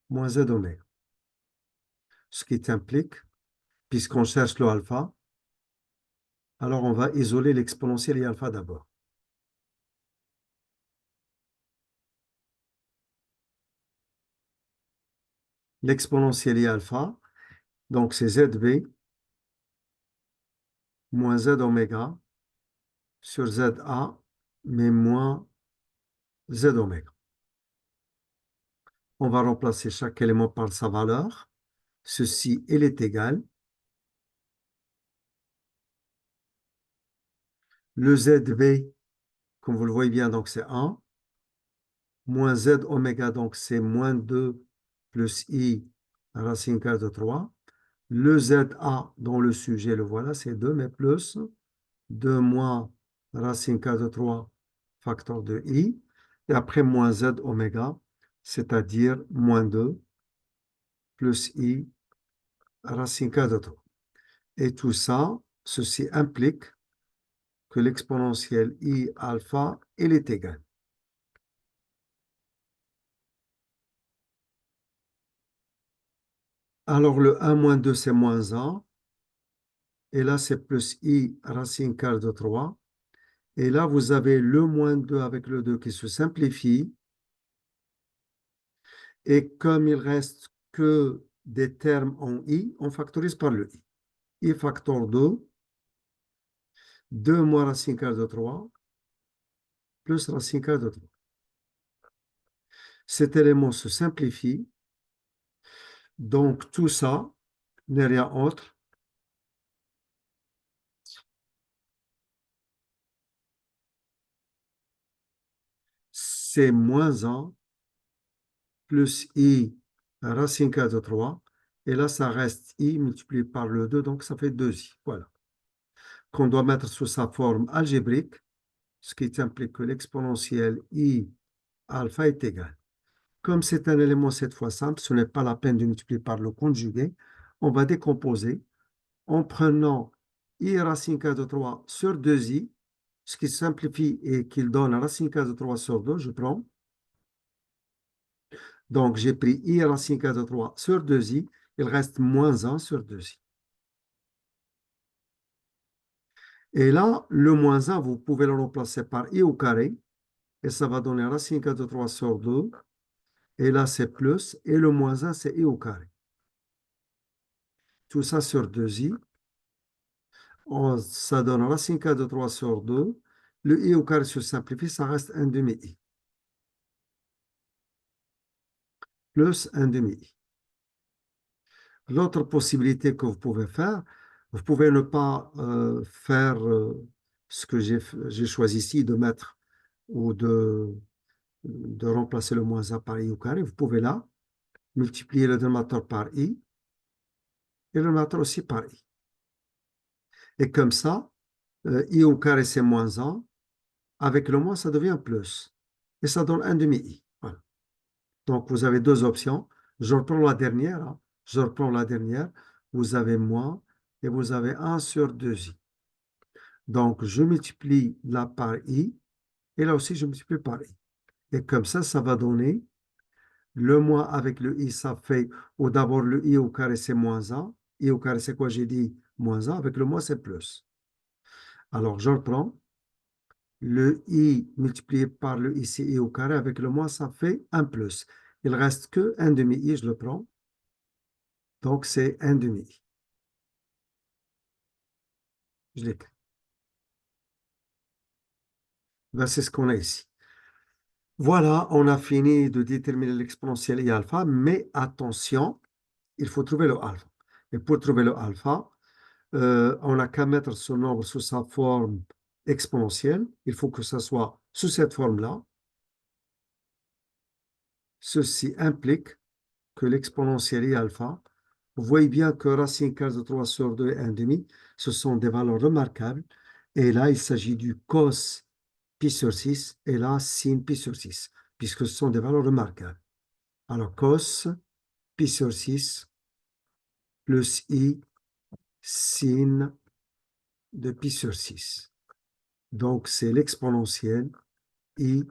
moins Z oméga. Ce qui implique, puisqu'on cherche le alpha, alors on va isoler l'exponentielle I alpha d'abord. L'exponentielle I alpha, donc c'est ZB moins Z oméga sur ZA, mais moins Z oméga. On va remplacer chaque élément par sa valeur. Ceci, il est égal. Le ZB, comme vous le voyez bien, donc c'est 1. Moins Z oméga, donc c'est moins 2 plus I racine carrée de 3. Le ZA dans le sujet, le voilà, c'est 2, mais plus 2 moins racine carrée de 3 facteur de I. Et après, moins Z oméga, c'est-à-dire moins 2 plus I racine carrée de 3. Et tout ça, ceci implique que l'exponentielle I alpha, elle est égale. Alors, le 1 moins 2, c'est moins 1. Et là, c'est plus I racine carrée de 3. Et là, vous avez le moins 2 avec le 2 qui se simplifie. Et comme il reste que des termes en I, on factorise par le I. I facteur 2, 2 moins racine carrée de 3, plus racine carrée de 3. Cet élément se simplifie. Donc, tout ça n'est rien autre. C'est moins 1 plus I racine carrée de 3. Et là, ça reste I multiplié par le 2, donc ça fait 2I. Voilà. Qu'on doit mettre sous sa forme algébrique, ce qui implique que l'exponentielle I alpha est égale. Comme c'est un élément cette fois simple, ce n'est pas la peine de multiplier par le conjugué. On va décomposer en prenant I racine carrée de 3 sur 2i, ce qui simplifie et qui donne racine carrée de 3 sur 2, je prends. Donc, j'ai pris I racine carrée de 3 sur 2i, il reste moins 1 sur 2i. Et là, le moins 1, vous pouvez le remplacer par I au carré, et ça va donner racine carrée de 3 sur 2, et là, c'est plus, et le moins 1, c'est I au carré. Tout ça sur 2i, ça donne racine carrée de 3 sur 2, le I au carré se simplifie, ça reste 1 demi-I, plus 1 demi-I. L'autre possibilité que vous pouvez faire, vous pouvez ne pas faire ce que j'ai choisi ici de mettre ou de remplacer le moins a par i au carré. Vous pouvez là multiplier le dénominateur par i et le dénominateur aussi par i. Et comme ça, i au carré c'est moins 1. Avec le moins, ça devient plus. Et ça donne 1 demi-i. Voilà. Donc vous avez deux options. Je reprends la dernière. Hein. Je reprends la dernière. Vous avez moins et vous avez 1 sur 2i. Donc, je multiplie là par i, et là aussi, je multiplie par i. Et comme ça va donner le moins avec le i, ça fait, ou d'abord le i au carré, c'est moins 1. I au carré, c'est quoi? J'ai dit moins 1. Avec le moins, c'est plus. Alors, je reprends. Le i multiplié par le i, c'est i au carré. Avec le moins, ça fait 1 plus. Il reste que 1 demi-i, je le prends. Donc, c'est 1 demi-i. Je l'écris. Ben, c'est ce qu'on a ici. Voilà, on a fini de déterminer l'exponentielle i alpha, mais attention, il faut trouver le alpha. Et pour trouver le alpha, on n'a qu'à mettre ce nombre sous sa forme exponentielle. Il faut que ça soit sous cette forme-là. Ceci implique que l'exponentielle i alpha, vous voyez bien que racine carrée de 3 sur 2 et 1 demi, ce sont des valeurs remarquables. Et là, il s'agit du cos pi sur 6 et là, sin pi sur 6, puisque ce sont des valeurs remarquables. Alors, cos pi sur 6 plus i sin de pi sur 6. Donc, c'est l'exponentielle i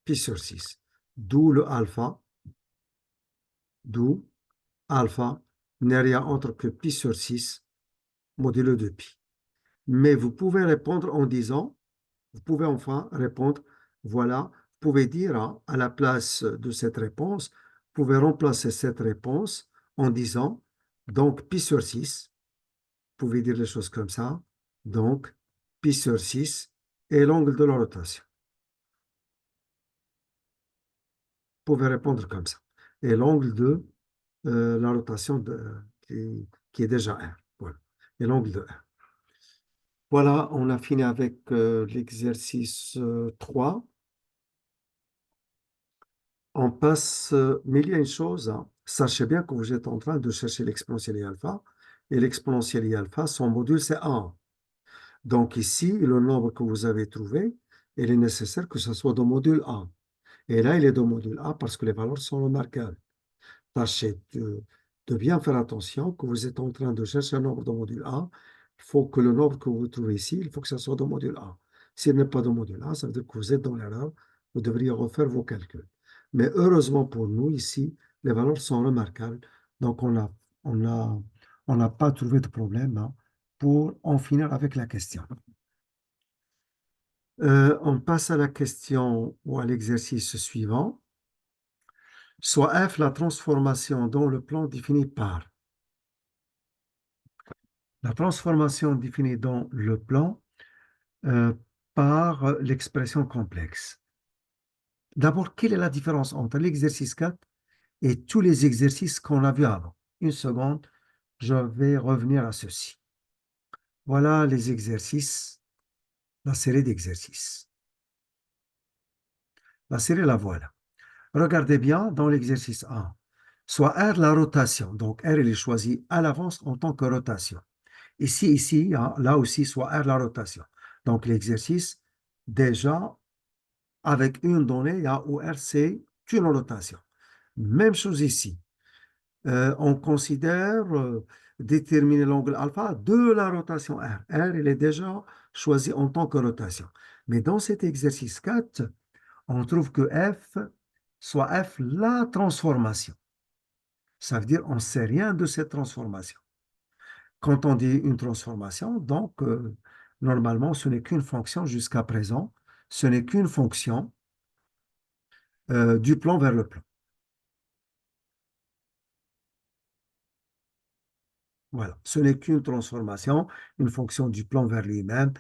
pi sur 6. D'où le alpha, d'où alpha n'est rien autre que pi sur 6 modulo de pi. Mais vous pouvez répondre en disant, vous pouvez enfin répondre, voilà, vous pouvez dire hein, à la place de cette réponse, vous pouvez remplacer cette réponse en disant, donc pi sur 6, vous pouvez dire les choses comme ça, donc pi sur 6 est l'angle de la rotation. Vous pouvez répondre comme ça. Et l'angle de la rotation qui est déjà R. Voilà. Et l'angle de R. Voilà, on a fini avec l'exercice 3. On passe, mais il y a une chose, hein. Sachez bien que vous êtes en train de chercher l'exponentielle i alpha, et l'exponentielle i alpha, son module, c'est 1. Donc ici, le nombre que vous avez trouvé, il est nécessaire que ce soit dans module 1. Et là, il est dans module A parce que les valeurs sont remarquables. Tâchez de bien faire attention que vous êtes en train de chercher un nombre dans module A. Il faut que le nombre que vous trouvez ici, il faut que ça soit dans module A. S'il n'est pas dans module A, ça veut dire que vous êtes dans l'erreur. Vous devriez refaire vos calculs. Mais heureusement pour nous, ici, les valeurs sont remarquables. Donc, on a, on n'a pas trouvé de problème hein, pour en finir avec la question. On passe à la question ou à l'exercice suivant. Soit F la transformation dans le plan défini par. La transformation définie dans le plan euh, par l'expression complexe. D'abord, quelle est la différence entre l'exercice 4 et tous les exercices qu'on a vus avant? Une seconde, je vais revenir à ceci. Voilà les exercices, la série d'exercices. La série, la voilà. Regardez bien dans l'exercice 1. Soit R la rotation. Donc, R, il est choisi à l'avance en tant que rotation. Ici, hein, là aussi, soit R la rotation. Donc, l'exercice, déjà, avec une donnée, hein, où R, c'est une rotation. Même chose ici. On considère déterminer l'angle alpha de la rotation R. R, il est déjà choisi en tant que rotation. Mais dans cet exercice 4, on trouve que F soit F la transformation. Ça veut dire on ne sait rien de cette transformation. Quand on dit une transformation, donc normalement, ce n'est qu'une fonction jusqu'à présent, ce n'est qu'une fonction du plan vers le plan. Voilà, ce n'est qu'une transformation, une fonction du plan vers lui-même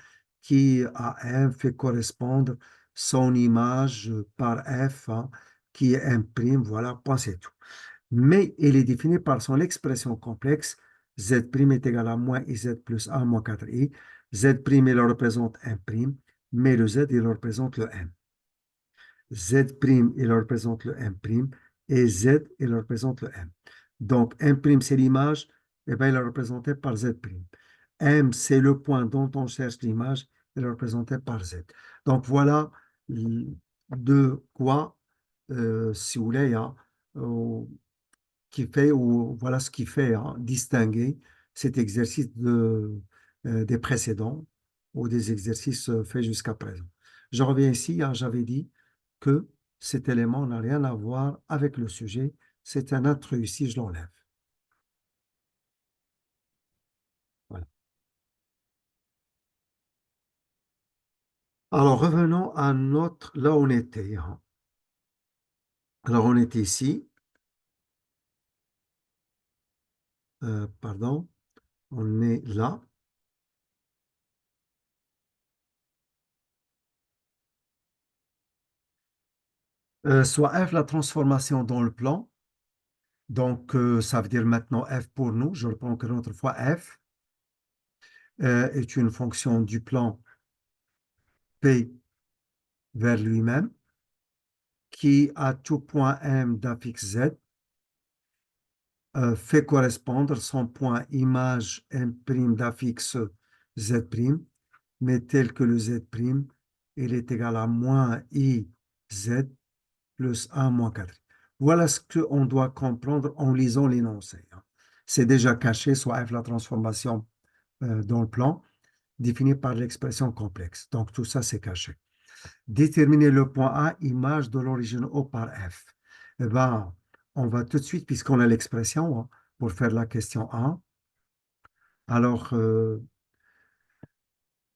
qui à M fait correspondre son image par F, hein, qui est M', voilà, point c'est tout. Mais il est défini par son expression complexe z' est égal à moins iz plus 1 moins 4i. Z', il représente M', mais le z, il représente le M. Z', il représente le M', et Z, il représente le M. Donc, M', c'est l'image, et bien, il est représenté par Z'. M, c'est le point dont on cherche l'image, il est représenté par Z. Donc, voilà de quoi, si vous voulez, hein, qui fait, ou voilà ce qui fait hein, distinguer cet exercice des précédents ou des exercices faits jusqu'à présent. Je reviens ici, hein, j'avais dit que cet élément n'a rien à voir avec le sujet. C'est un intrus ici, je l'enlève. Voilà. Alors, revenons à notre, là où on était, hein. Alors, on était ici, pardon, on est là. Soit F, la transformation dans le plan. Donc, ça veut dire maintenant F pour nous. Je reprends encore une autre fois. F est une fonction du plan P vers lui-même qui, à tout point M d'affixe Z, fait correspondre son point image M' d'affixe Z', mais tel que le Z', il est égal à moins IZ plus 1 moins 4. Voilà ce qu'on doit comprendre en lisant l'énoncé, hein. C'est déjà caché, soit F la transformation dans le plan, définie par l'expression complexe. Donc tout ça, c'est caché. Déterminer le point A, image de l'origine O par F. Eh ben, on va tout de suite, puisqu'on a l'expression, hein, pour faire la question 1. Alors,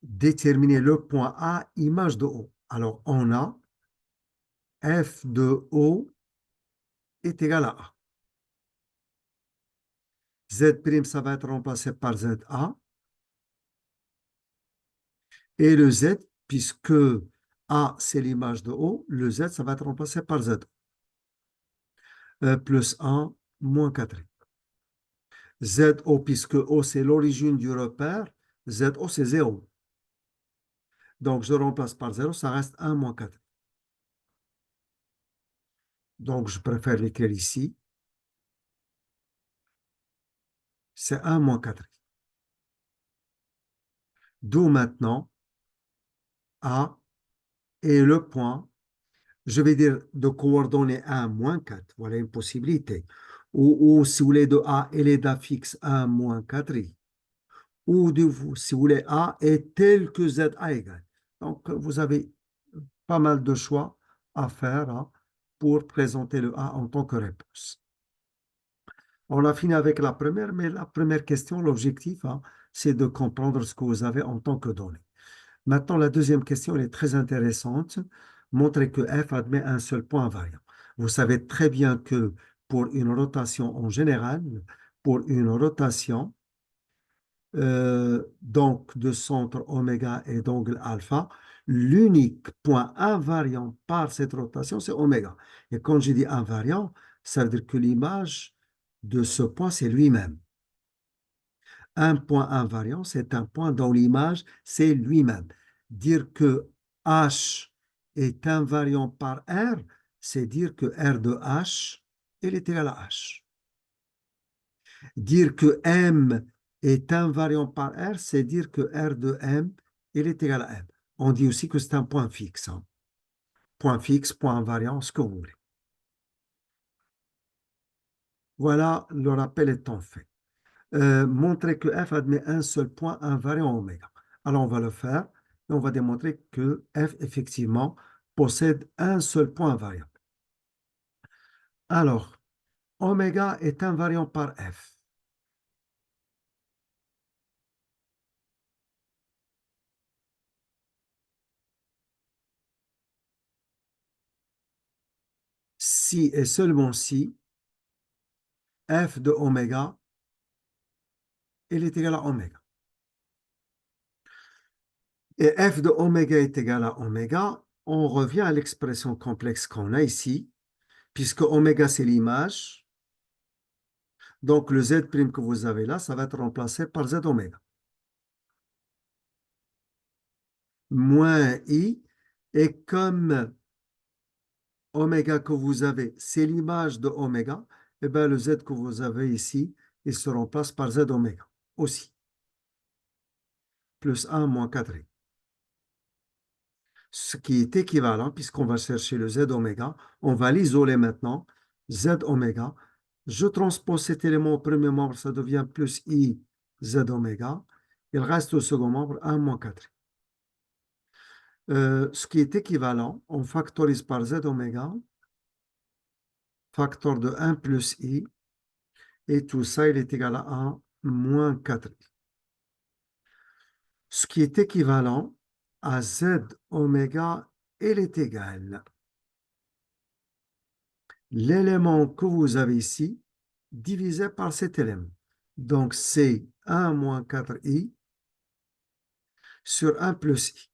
déterminer le point A, image de O. Alors, on a F de O est égal à A. Z', ça va être remplacé par ZA. Et le Z, puisque A, c'est l'image de O, le Z, ça va être remplacé par Z. Plus 1, moins 4. ZO, puisque O, c'est l'origine du repère, ZO, c'est 0. Donc, je remplace par 0, ça reste 1 moins 4. Donc, je préfère l'écrire ici. C'est 1 moins 4. D'où maintenant A est le point, je vais dire de coordonnées 1 moins 4. Voilà une possibilité. Ou si vous voulez de A, elle est d'affixe 1 moins 4. Ou de vous, si vous voulez, A est tel que ZA égale. Donc, vous avez pas mal de choix à faire hein, pour présenter le A en tant que réponse. On a fini avec la première, mais la première question, l'objectif, hein, c'est de comprendre ce que vous avez en tant que données. Maintenant, la deuxième question, elle est très intéressante. Montrer que F admet un seul point invariant. Vous savez très bien que pour une rotation en général, pour une rotation, donc de centre oméga et d'angle alpha, l'unique point invariant par cette rotation, c'est oméga. Et quand je dis invariant, ça veut dire que l'image de ce point, c'est lui-même. Un point invariant, c'est un point dont l'image, c'est lui-même. Dire que H est invariant par R, c'est dire que R de H, il est égal à H. Dire que M est invariant par R, c'est dire que R de M, il est égal à M. On dit aussi que c'est un point fixe, hein. Point fixe, point invariant, ce que vous voulez. Voilà, le rappel étant fait. montrer que f admet un seul point invariant oméga. Alors, on va le faire et on va démontrer que f, effectivement, possède un seul point invariant. Alors, oméga est invariant par f. Si et seulement si f de oméga il est égal à oméga. Et f de oméga est égal à oméga, on revient à l'expression complexe qu'on a ici, puisque oméga c'est l'image, donc le z' que vous avez là, ça va être remplacé par z oméga. Moins i, et comme oméga que vous avez, c'est l'image de oméga, et bien le z que vous avez ici, il se remplace par z oméga aussi, plus 1 moins 4i. Ce qui est équivalent, puisqu'on va chercher le z oméga, on va l'isoler maintenant, z oméga. Je transpose cet élément au premier membre, ça devient plus i z oméga. Il reste au second membre 1 moins 4. Ce qui est équivalent, on factorise par z oméga, facteur de 1 plus i, et tout ça, il est égal à 1 moins 4. Ce qui est équivalent à z oméga, il est égal l'élément que vous avez ici divisé par cet élément. Donc, c'est 1 moins 4i sur 1 plus i.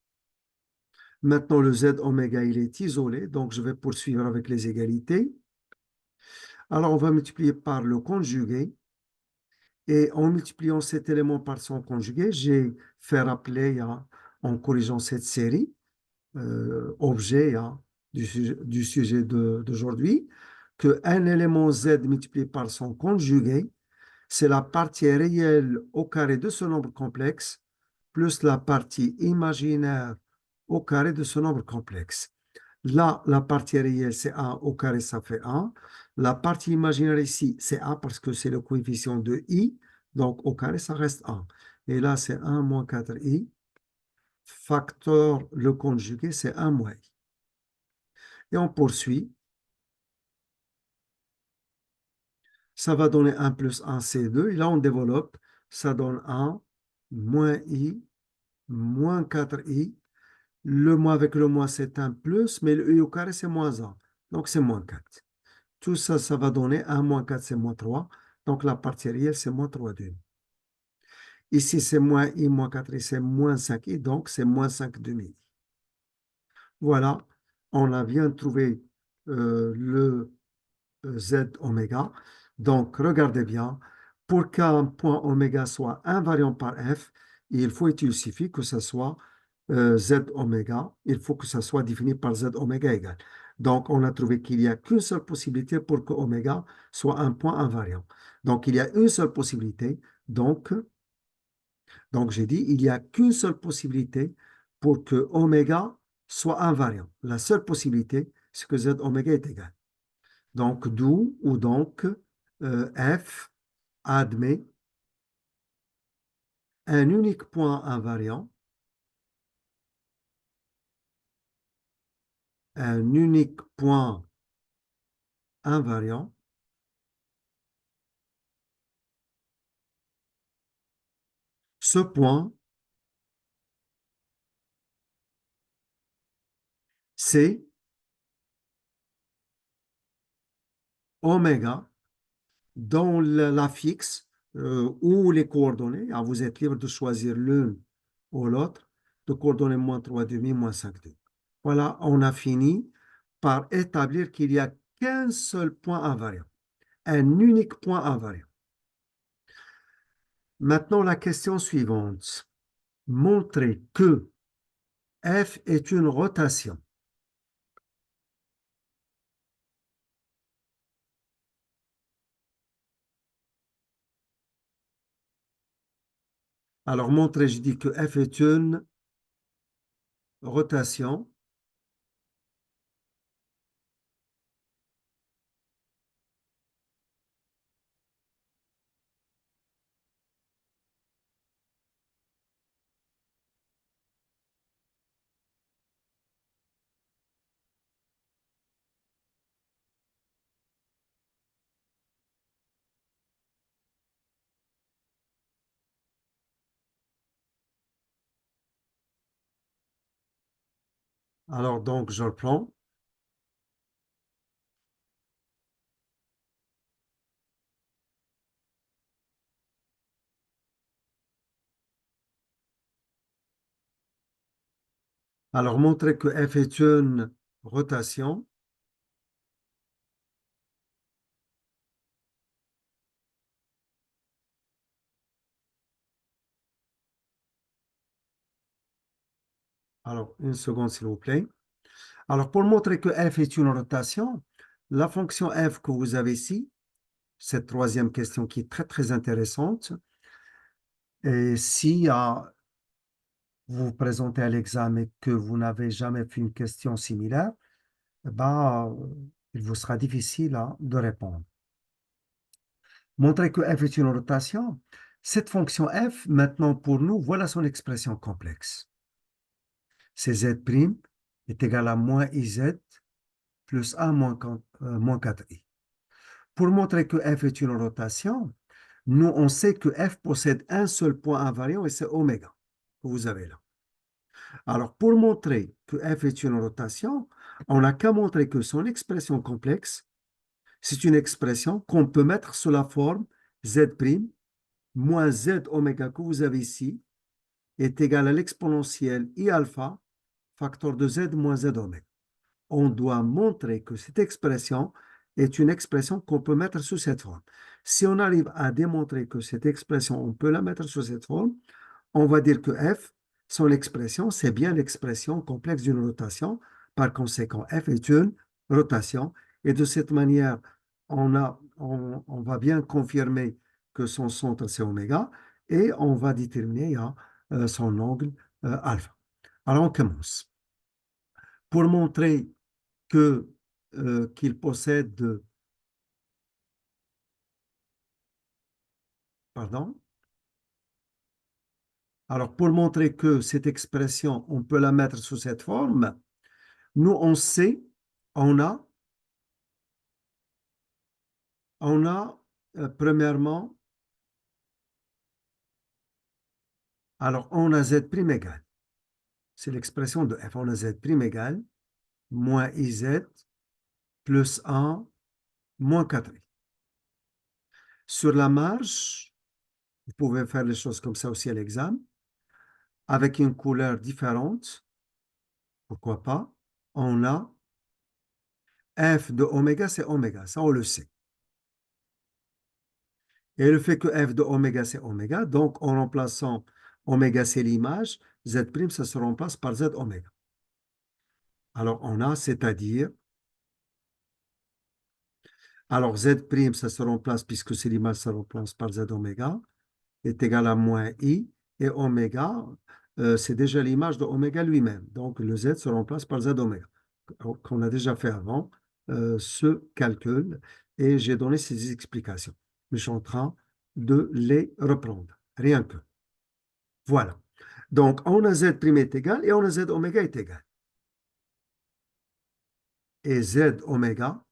Maintenant, le z oméga, il est isolé, donc je vais poursuivre avec les égalités. Alors, on va multiplier par le conjugué. Et en multipliant cet élément par son conjugué, j'ai fait rappeler, en corrigeant cette série, objet du sujet d'aujourd'hui, qu'un élément z multiplié par son conjugué, c'est la partie réelle au carré de ce nombre complexe plus la partie imaginaire au carré de ce nombre complexe. Là, la partie réelle, c'est 1 au carré, ça fait 1. La partie imaginaire ici, c'est 1 parce que c'est le coefficient de i. Donc, au carré, ça reste 1. Et là, c'est 1 moins 4i. Facteur, le conjugué, c'est 1 moins i. Et on poursuit. Ça va donner 1 plus 1, c'est 2. Et là, on développe. Ça donne 1 moins i moins 4i. Le moins avec le moins, c'est un plus, mais le i au carré, c'est moins 1. Donc, c'est moins 4. Tout ça, ça va donner 1 moins 4, c'est moins 3. Donc, la partie réelle, c'est moins 3 demi. Ici, c'est moins i moins 4i, c'est moins 5i. Donc, c'est moins 5 demi. Voilà, on a bien trouvé le z oméga. Donc, regardez bien, pour qu'un point oméga soit invariant par f, il suffit que ce soit z oméga, il faut que ça soit défini par z oméga égal. Donc, on a trouvé qu'il n'y a qu'une seule possibilité pour que oméga soit un point invariant. Donc, il y a une seule possibilité. Donc j'ai dit, il n'y a qu'une seule possibilité pour que oméga soit invariant. La seule possibilité, c'est que z oméga est égal. Donc, donc f admet un unique point invariant, un unique point invariant. Ce point, c'est oméga dans la fixe ou les coordonnées. Alors, vous êtes libre de choisir l'une ou l'autre, de coordonnées moins 3 demi, moins 5 demi. Voilà, on a fini par établir qu'il n'y a qu'un seul point invariant, un unique point invariant. Maintenant, la question suivante. Montrer que f est une rotation. Alors, montrer, je dis que f est une rotation. Alors, donc, je reprends. Alors, montrer que F est une rotation. Alors, une seconde, s'il vous plaît. Alors, pour montrer que F est une rotation, la fonction F que vous avez ici, cette troisième question qui est très, très intéressante, et si vous vous présentez à l'examen et que vous n'avez jamais fait une question similaire, eh ben, il vous sera difficile de répondre. Montrer que f est une rotation, cette fonction f, maintenant pour nous, voilà son expression complexe. C'est z' est égal à moins iz plus 1 moins 4i. Pour montrer que f est une rotation, nous, on sait que f possède un seul point invariant et c'est oméga que vous avez là. Alors, pour montrer que f est une rotation, on n'a qu'à montrer que son expression complexe, c'est une expression qu'on peut mettre sous la forme z' moins z oméga que vous avez ici est égal à l'exponentielle i alpha facteur de z moins z oméga. On doit montrer que cette expression est une expression qu'on peut mettre sous cette forme. Si on arrive à démontrer que cette expression, on peut la mettre sous cette forme, on va dire que f, son expression, c'est bien l'expression complexe d'une rotation. Par conséquent, f est une rotation. Et de cette manière, on va bien confirmer que son centre, c'est oméga, et on va déterminer son angle alpha. Alors, on commence. Pour montrer qu'il possède, pardon, alors pour montrer que cette expression, on peut la mettre sous cette forme, nous, on sait, on a, on a premièrement, alors on a z' égal, c'est l'expression de f, on a z' égal, moins iz plus 1 moins 4i. Sur la marge, vous pouvez faire les choses comme ça aussi à l'examen, avec une couleur différente, pourquoi pas, on a f de oméga, c'est oméga, ça on le sait. Et le fait que f de oméga, c'est oméga, donc en remplaçant oméga, c'est l'image, z', ça se remplace par z oméga. Alors on a, c'est-à-dire, alors z', ça se remplace, puisque c'est l'image, ça se remplace par z oméga, est égal à moins i, et oméga, c'est déjà l'image de oméga lui-même. Donc le z se remplace par z oméga, qu'on a déjà fait avant ce calcul, et j'ai donné ces explications. Mais je suis en train de les reprendre, rien que. Voilà. Donc, on a z' est égal et on a z oméga est égal. Et z oméga,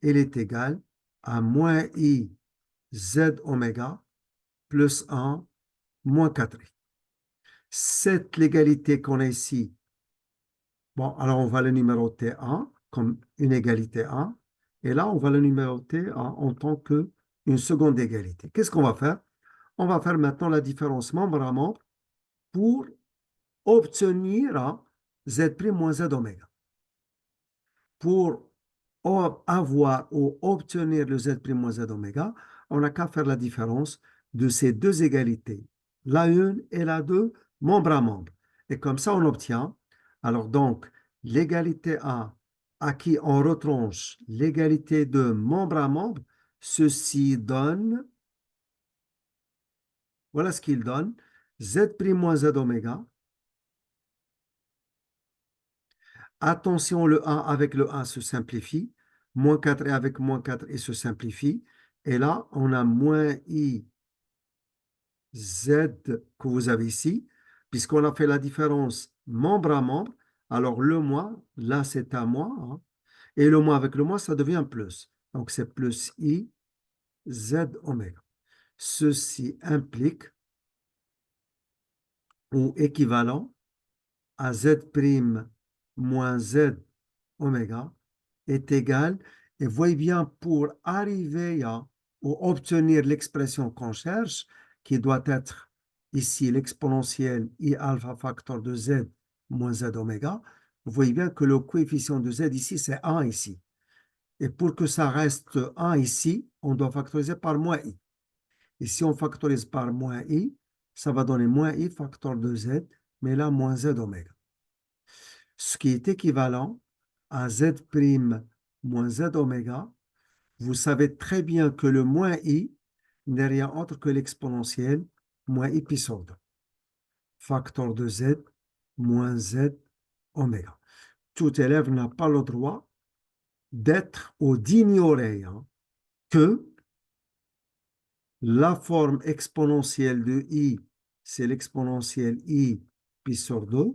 il est égal à moins i z oméga plus 1 moins 4i. Cette l'égalité qu'on a ici, bon, alors on va le numéroter 1 comme une égalité 1. Et là, on va le numéroter en tant qu'une seconde égalité. Qu'est-ce qu'on va faire? On va faire maintenant la différence membre à membre pour obtenir z' moins z oméga. Pour avoir ou obtenir le z' moins z oméga, on n'a qu'à faire la différence de ces deux égalités, la 1 et la 2, membre à membre. Et comme ça, on obtient, alors donc, l'égalité A à qui on retranche l'égalité de membre à membre, ceci donne, voilà ce qu'il donne, z' moins z oméga. Attention, le 1 avec le 1 se simplifie. Moins 4 et avec moins 4 et se simplifie. Et là, on a moins i z que vous avez ici, puisqu'on a fait la différence membre à membre. Alors, le moins, là, c'est un moins. Hein, et le moins avec le moins, ça devient plus. Donc, c'est plus i z oméga. Ceci implique ou équivalent à z' moins Z oméga est égal, et voyez bien, pour arriver à ou obtenir l'expression qu'on cherche, qui doit être ici l'exponentielle I alpha facteur de Z moins Z oméga, vous voyez bien que le coefficient de Z ici, c'est 1 ici. Et pour que ça reste 1 ici, on doit factoriser par moins I. Et si on factorise par moins I, ça va donner moins I facteur de Z, mais là, moins Z oméga. Ce qui est équivalent à Z' moins Z oméga. Vous savez très bien que le moins I n'est rien autre que l'exponentielle moins I pi sur 2. Facteur de Z moins Z oméga. Tout élève n'a pas le droit d'être ou d'ignorer que la forme exponentielle de I, c'est l'exponentielle I pi sur 2,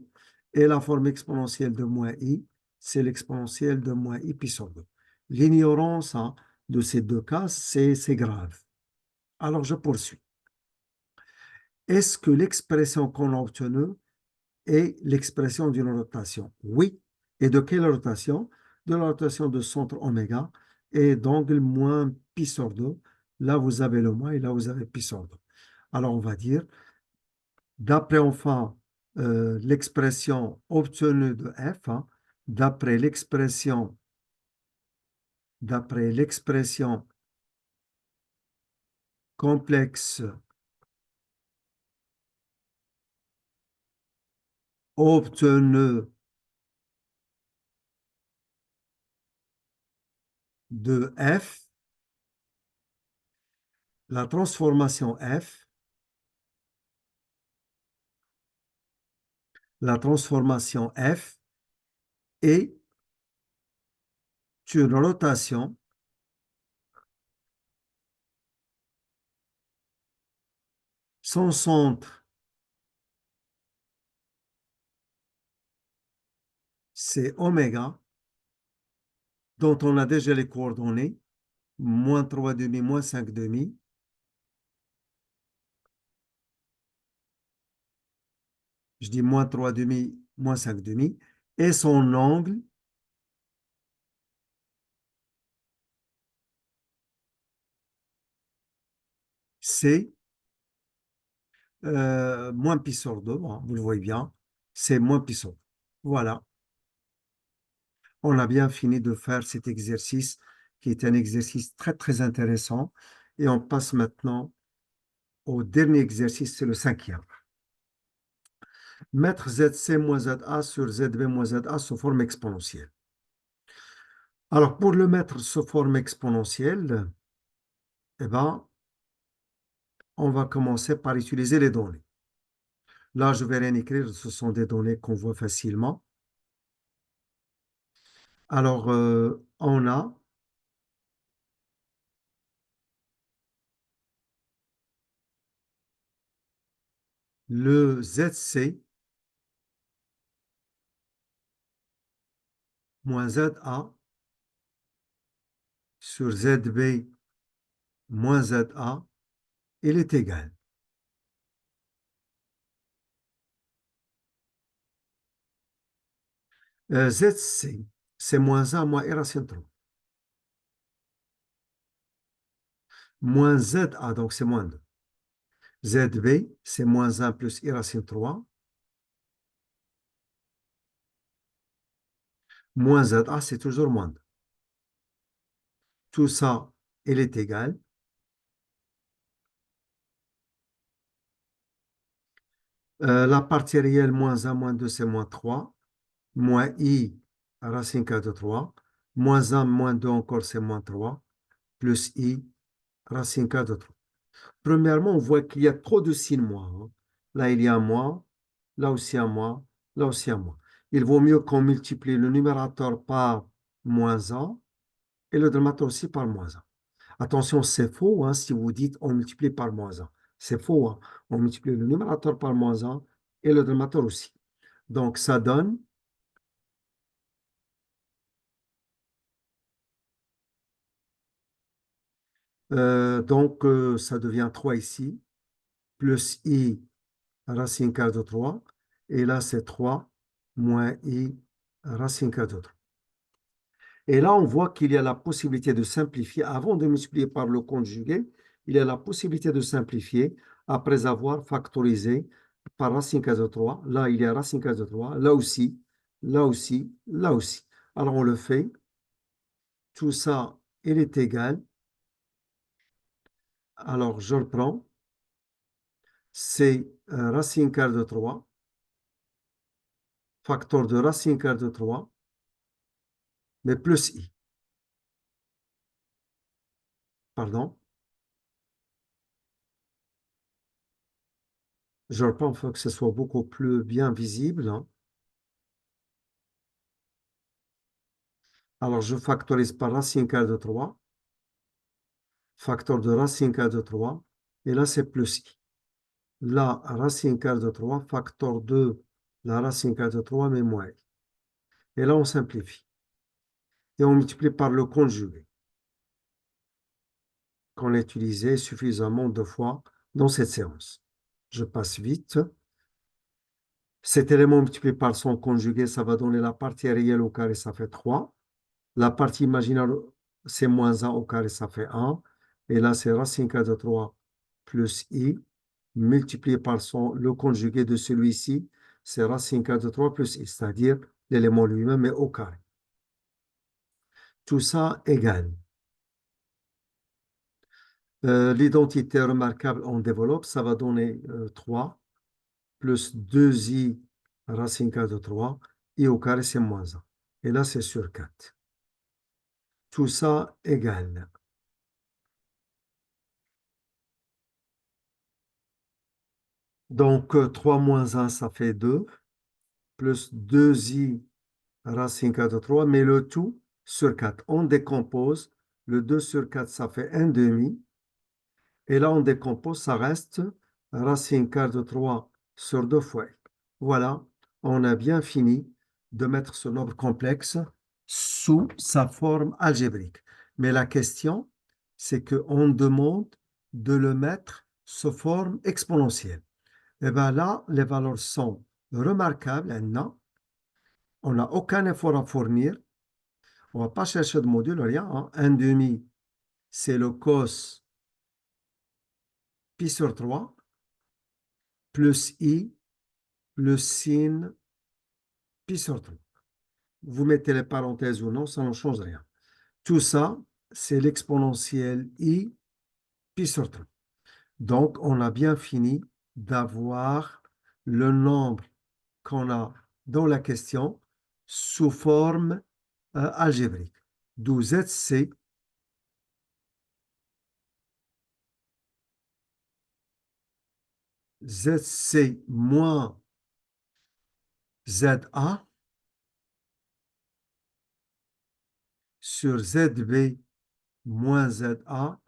et la forme exponentielle de moins I, c'est l'exponentielle de moins I pi sur 2. L'ignorance de ces deux cas, c'est grave. Alors, je poursuis. Est-ce que l'expression qu'on a obtenue est l'expression d'une rotation? Oui. Et de quelle rotation? De la rotation de centre oméga et d'angle moins pi sur 2. Là, vous avez le moins et là, vous avez pi sur 2. Alors, on va dire, d'après enfin l'expression obtenue de f, d'après l'expression complexe obtenue de f, la transformation f est une rotation son centre, c'est oméga, dont on a déjà les coordonnées, moins 3 demi, moins 5 demi. Je dis moins 3 demi, moins 5 demi. Et son angle, c'est moins pi sur 2, bon, vous le voyez bien, c'est moins pi sur 2. Voilà, on a bien fini de faire cet exercice qui est un exercice très très intéressant. Et on passe maintenant au dernier exercice, c'est le cinquième. Mettre ZC moins ZA sur ZB moins ZA sous forme exponentielle. Alors, pour le mettre sous forme exponentielle, eh ben, on va commencer par utiliser les données. Là, je vais rien écrire, ce sont des données qu'on voit facilement. Alors, on a le ZC moins ZA sur ZB moins ZA, il est égal. ZC, c'est moins 1 moins I racine 3. Moins ZA, donc c'est moins 2. ZB, c'est moins 1 plus I racine 3. Moins ZA, c'est toujours moins 2. Tout ça, il est égal. La partie réelle, moins 1, moins 2, c'est moins 3. Moins I racine 4 de 3. Moins 1, moins 2 encore, c'est moins 3. Plus I racine 4 de 3. Premièrement, on voit qu'il y a trop de signes moins. Là, il y a un moins. Là aussi un moins. Là aussi un moins. Il vaut mieux qu'on multiplie le numérateur par moins 1 et le dénominateur aussi par moins 1. Attention, c'est faux si vous dites on multiplie par moins 1. C'est faux. On multiplie le numérateur par moins 1 et le dénominateur aussi. Donc, ça donne ça devient 3 ici, plus I racine 4 de 3. Et là, c'est 3 moins I racine carrée de 3. Et là, on voit qu'il y a la possibilité de simplifier. Avant de multiplier par le conjugué, il y a la possibilité de simplifier après avoir factorisé par racine carrée de 3. Là, il y a racine carrée de 3. Là aussi, là aussi, là aussi. Alors, on le fait. Tout ça, il est égal. Alors, je reprends. C'est racine carrée de 3, facteur de racine carrée de 3, mais plus i. Pardon. Je reprends, il faut que ce soit beaucoup plus bien visible, hein. Alors, je factorise par racine carrée de 3, facteur de racine carrée de 3, et là, c'est plus i. Là, racine carrée de 3, facteur de la racine carrée de 3, mais moins i. Et là, on simplifie. Et on multiplie par le conjugué, qu'on a utilisé suffisamment de fois dans cette séance. Je passe vite. Cet élément multiplié par son conjugué, ça va donner la partie réelle au carré, ça fait 3. La partie imaginaire, c'est moins 1 au carré, ça fait 1. Et là, c'est racine carrée de 3 plus i, multiplié par le conjugué de celui-ci, c'est racine carrée de 3 plus i, c'est-à-dire l'élément lui-même est au carré. Tout ça égale. L'identité remarquable, on développe, ça va donner 3 plus 2i racine carrée de 3, i au carré, c'est moins 1. Et là, c'est sur 4. Tout ça égale. Donc, 3 moins 1, ça fait 2, plus 2i racine carrée de 3, mais le tout sur 4. On décompose, le 2 sur 4, ça fait 1 demi, et là, on décompose, ça reste racine carrée de 3 sur 2 fois. Voilà, on a bien fini de mettre ce nombre complexe sous sa forme algébrique. Mais la question, c'est qu'on demande de le mettre sous forme exponentielle. Et bien là, les valeurs sont remarquables. On n'a aucun effort à fournir. On ne va pas chercher de module, rien, hein. 1 demi, c'est le cos pi sur 3, plus i, le sin pi sur 3. Vous mettez les parenthèses ou non, ça ne change rien. Tout ça, c'est l'exponentielle i pi sur 3. Donc, on a bien fini d'avoir le nombre qu'on a dans la question sous forme algébrique. D'où ZC moins ZA sur ZB moins ZA,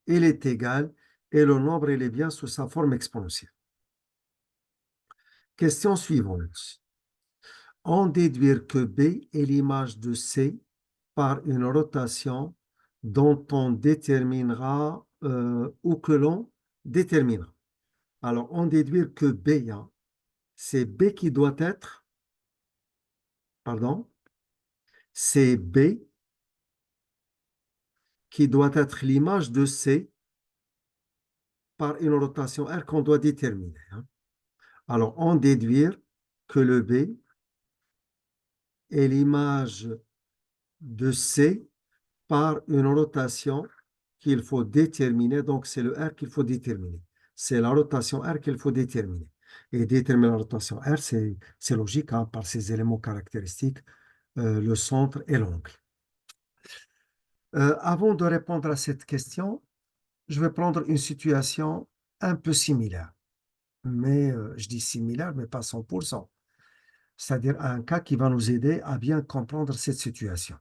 il est égal, et le nombre il est bien sous sa forme exponentielle. Question suivante. En déduire que B est l'image de C par une rotation dont on déterminera ou que l'on déterminera. Alors, on déduire que B, hein, c'est B qui doit être, pardon, c'est B qui doit être l'image de C par une rotation R qu'on doit déterminer, hein. Alors, on déduire que le B est l'image de C par une rotation qu'il faut déterminer. Donc, c'est le R qu'il faut déterminer. C'est la rotation R qu'il faut déterminer. Et déterminer la rotation R, c'est logique, hein, par ses éléments caractéristiques, le centre et l'angle. Avant de répondre à cette question, je vais prendre une situation un peu similaire. Mais je dis similaire, mais pas 100%. C'est-à-dire un cas qui va nous aider à bien comprendre cette situation.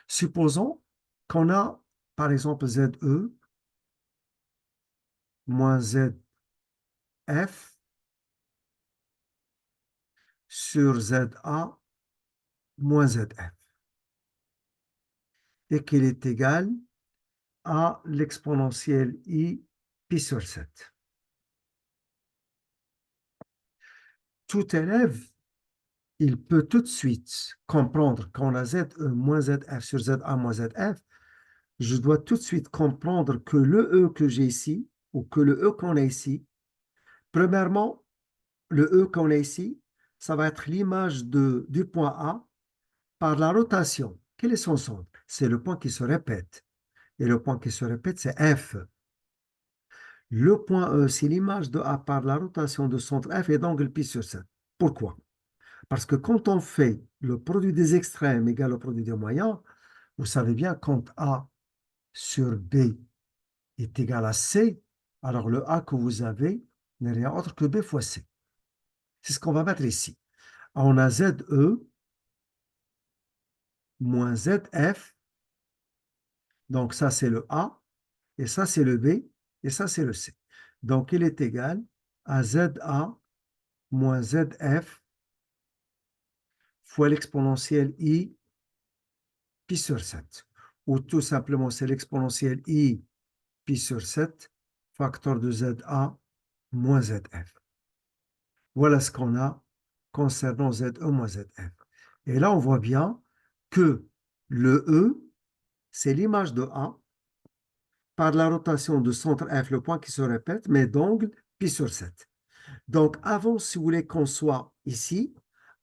Supposons qu'on a, par exemple, ZE moins ZF sur ZA moins ZF et qu'il est égal à l'exponentielle I pi sur 7. Tout élève il peut tout de suite comprendre qu'on a ZE moins ZF sur ZA moins ZF. Je dois tout de suite comprendre que le E que j'ai ici, ou que le E qu'on a ici, premièrement, le E qu'on a ici, ça va être l'image du point A par la rotation. Quel est son centre? C'est le point qui se répète. Et le point qui se répète, c'est F. Le point E, c'est l'image de A par la rotation de centre F et d'angle pi sur 7. Pourquoi? Parce que quand on fait le produit des extrêmes égal au produit des moyens, vous savez bien, quand A sur B est égal à C, alors le A que vous avez n'est rien autre que B fois C. C'est ce qu'on va mettre ici. On a ZE moins ZF, donc ça c'est le A, et ça c'est le B, et ça c'est le C. Donc il est égal à ZA moins ZF fois l'exponentielle I pi sur 7. Ou tout simplement c'est l'exponentielle I pi sur 7, facteur de ZA moins ZF. Voilà ce qu'on a concernant ZE moins ZF. Et là, on voit bien que le E, c'est l'image de A par la rotation de centre F, le point qui se répète, mais d'angle pi sur 7. Donc, avant, si vous voulez qu'on soit ici,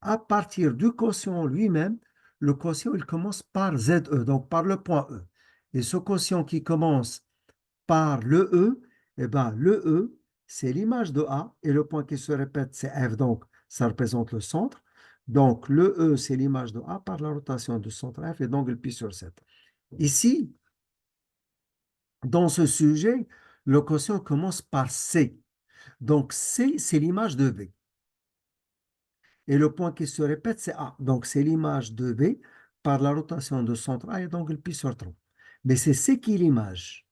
à partir du quotient lui-même, le quotient, il commence par ZE, donc par le point E. Et ce quotient qui commence par le E, eh ben, le E, c'est l'image de A, et le point qui se répète, c'est F, donc ça représente le centre. Donc, le E, c'est l'image de A par la rotation du centre F, et donc le pi sur 7. Ici, dans ce sujet, le quotient commence par C. Donc, C, c'est l'image de B. Et le point qui se répète, c'est A. Donc, c'est l'image de B par la rotation de centre A et donc le pi sur 3. Mais c'est C qui est l'image.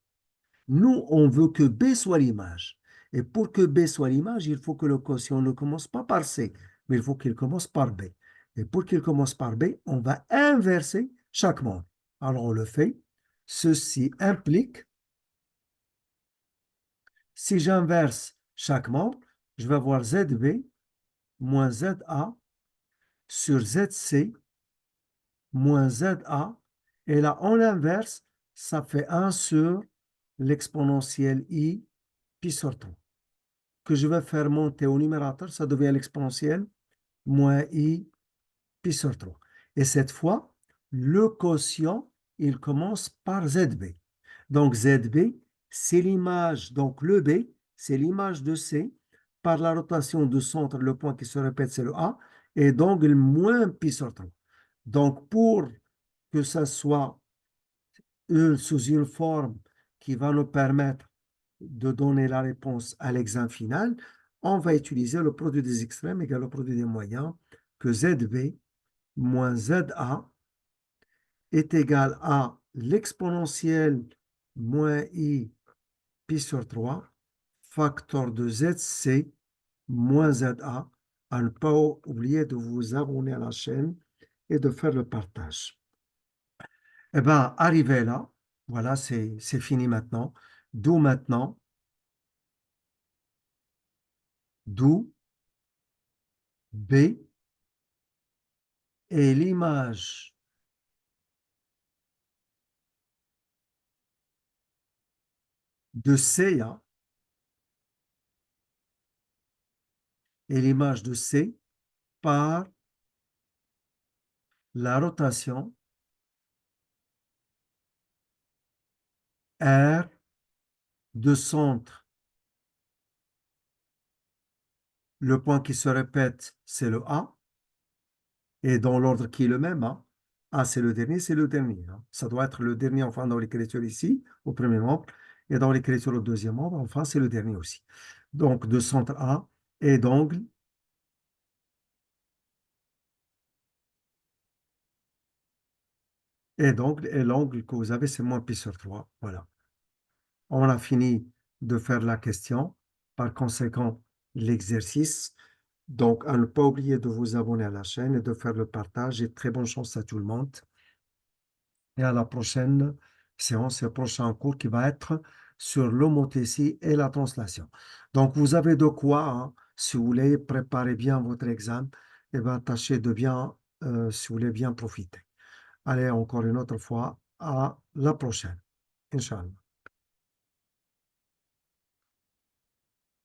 Nous, on veut que B soit l'image. Et pour que B soit l'image, il faut que le quotient ne commence pas par C, mais il faut qu'il commence par B. Et pour qu'il commence par B, on va inverser chaque membre. Alors, on le fait. Ceci implique, si j'inverse chaque membre, je vais avoir ZB moins ZA sur ZC moins ZA. Et là, on inverse, ça fait 1 sur l'exponentielle I pi sur 3. Que je vais faire monter au numérateur, ça devient l'exponentielle moins I pi sur 3. Et cette fois, le quotient, il commence par ZB. Donc ZB, c'est l'image, donc le B, c'est l'image de C par la rotation de centre, le point qui se répète, c'est le A, et donc le moins pi sur 3. Donc pour que ça soit sous une forme qui va nous permettre de donner la réponse à l'examen final, on va utiliser le produit des extrêmes égal au produit des moyens, que ZB moins ZA est égal à l'exponentielle moins I pi sur 3, facteur de ZC moins ZA, à ne pas oublier de vous abonner à la chaîne et de faire le partage. Eh bien, arrivé là, voilà, c'est fini maintenant. D'où maintenant, d'où B est l'image de C, hein, et l'image de C par la rotation R de centre. Le point qui se répète, c'est le A, et dans l'ordre qui est le même, hein. A, c'est le dernier, c'est le dernier, hein. Ça doit être le dernier, enfin, dans l'écriture ici, au premier membre, et dans l'écriture au deuxième membre, enfin, c'est le dernier aussi. Donc, de centre A et d'angle, et l'angle que vous avez, c'est moins pi sur 3. Voilà. On a fini de faire la question. Par conséquent, l'exercice. Donc, à ne pas oublier de vous abonner à la chaîne et de faire le partage. Et très bonne chance à tout le monde. Et à la prochaine séance et au prochain cours qui va être sur l'homothétie et la translation. Donc, vous avez de quoi, hein, si vous voulez, préparer bien votre examen eh ben, tâchez de bien, si vous voulez bien profiter. Allez, encore une autre fois, à la prochaine. Inch'Allah.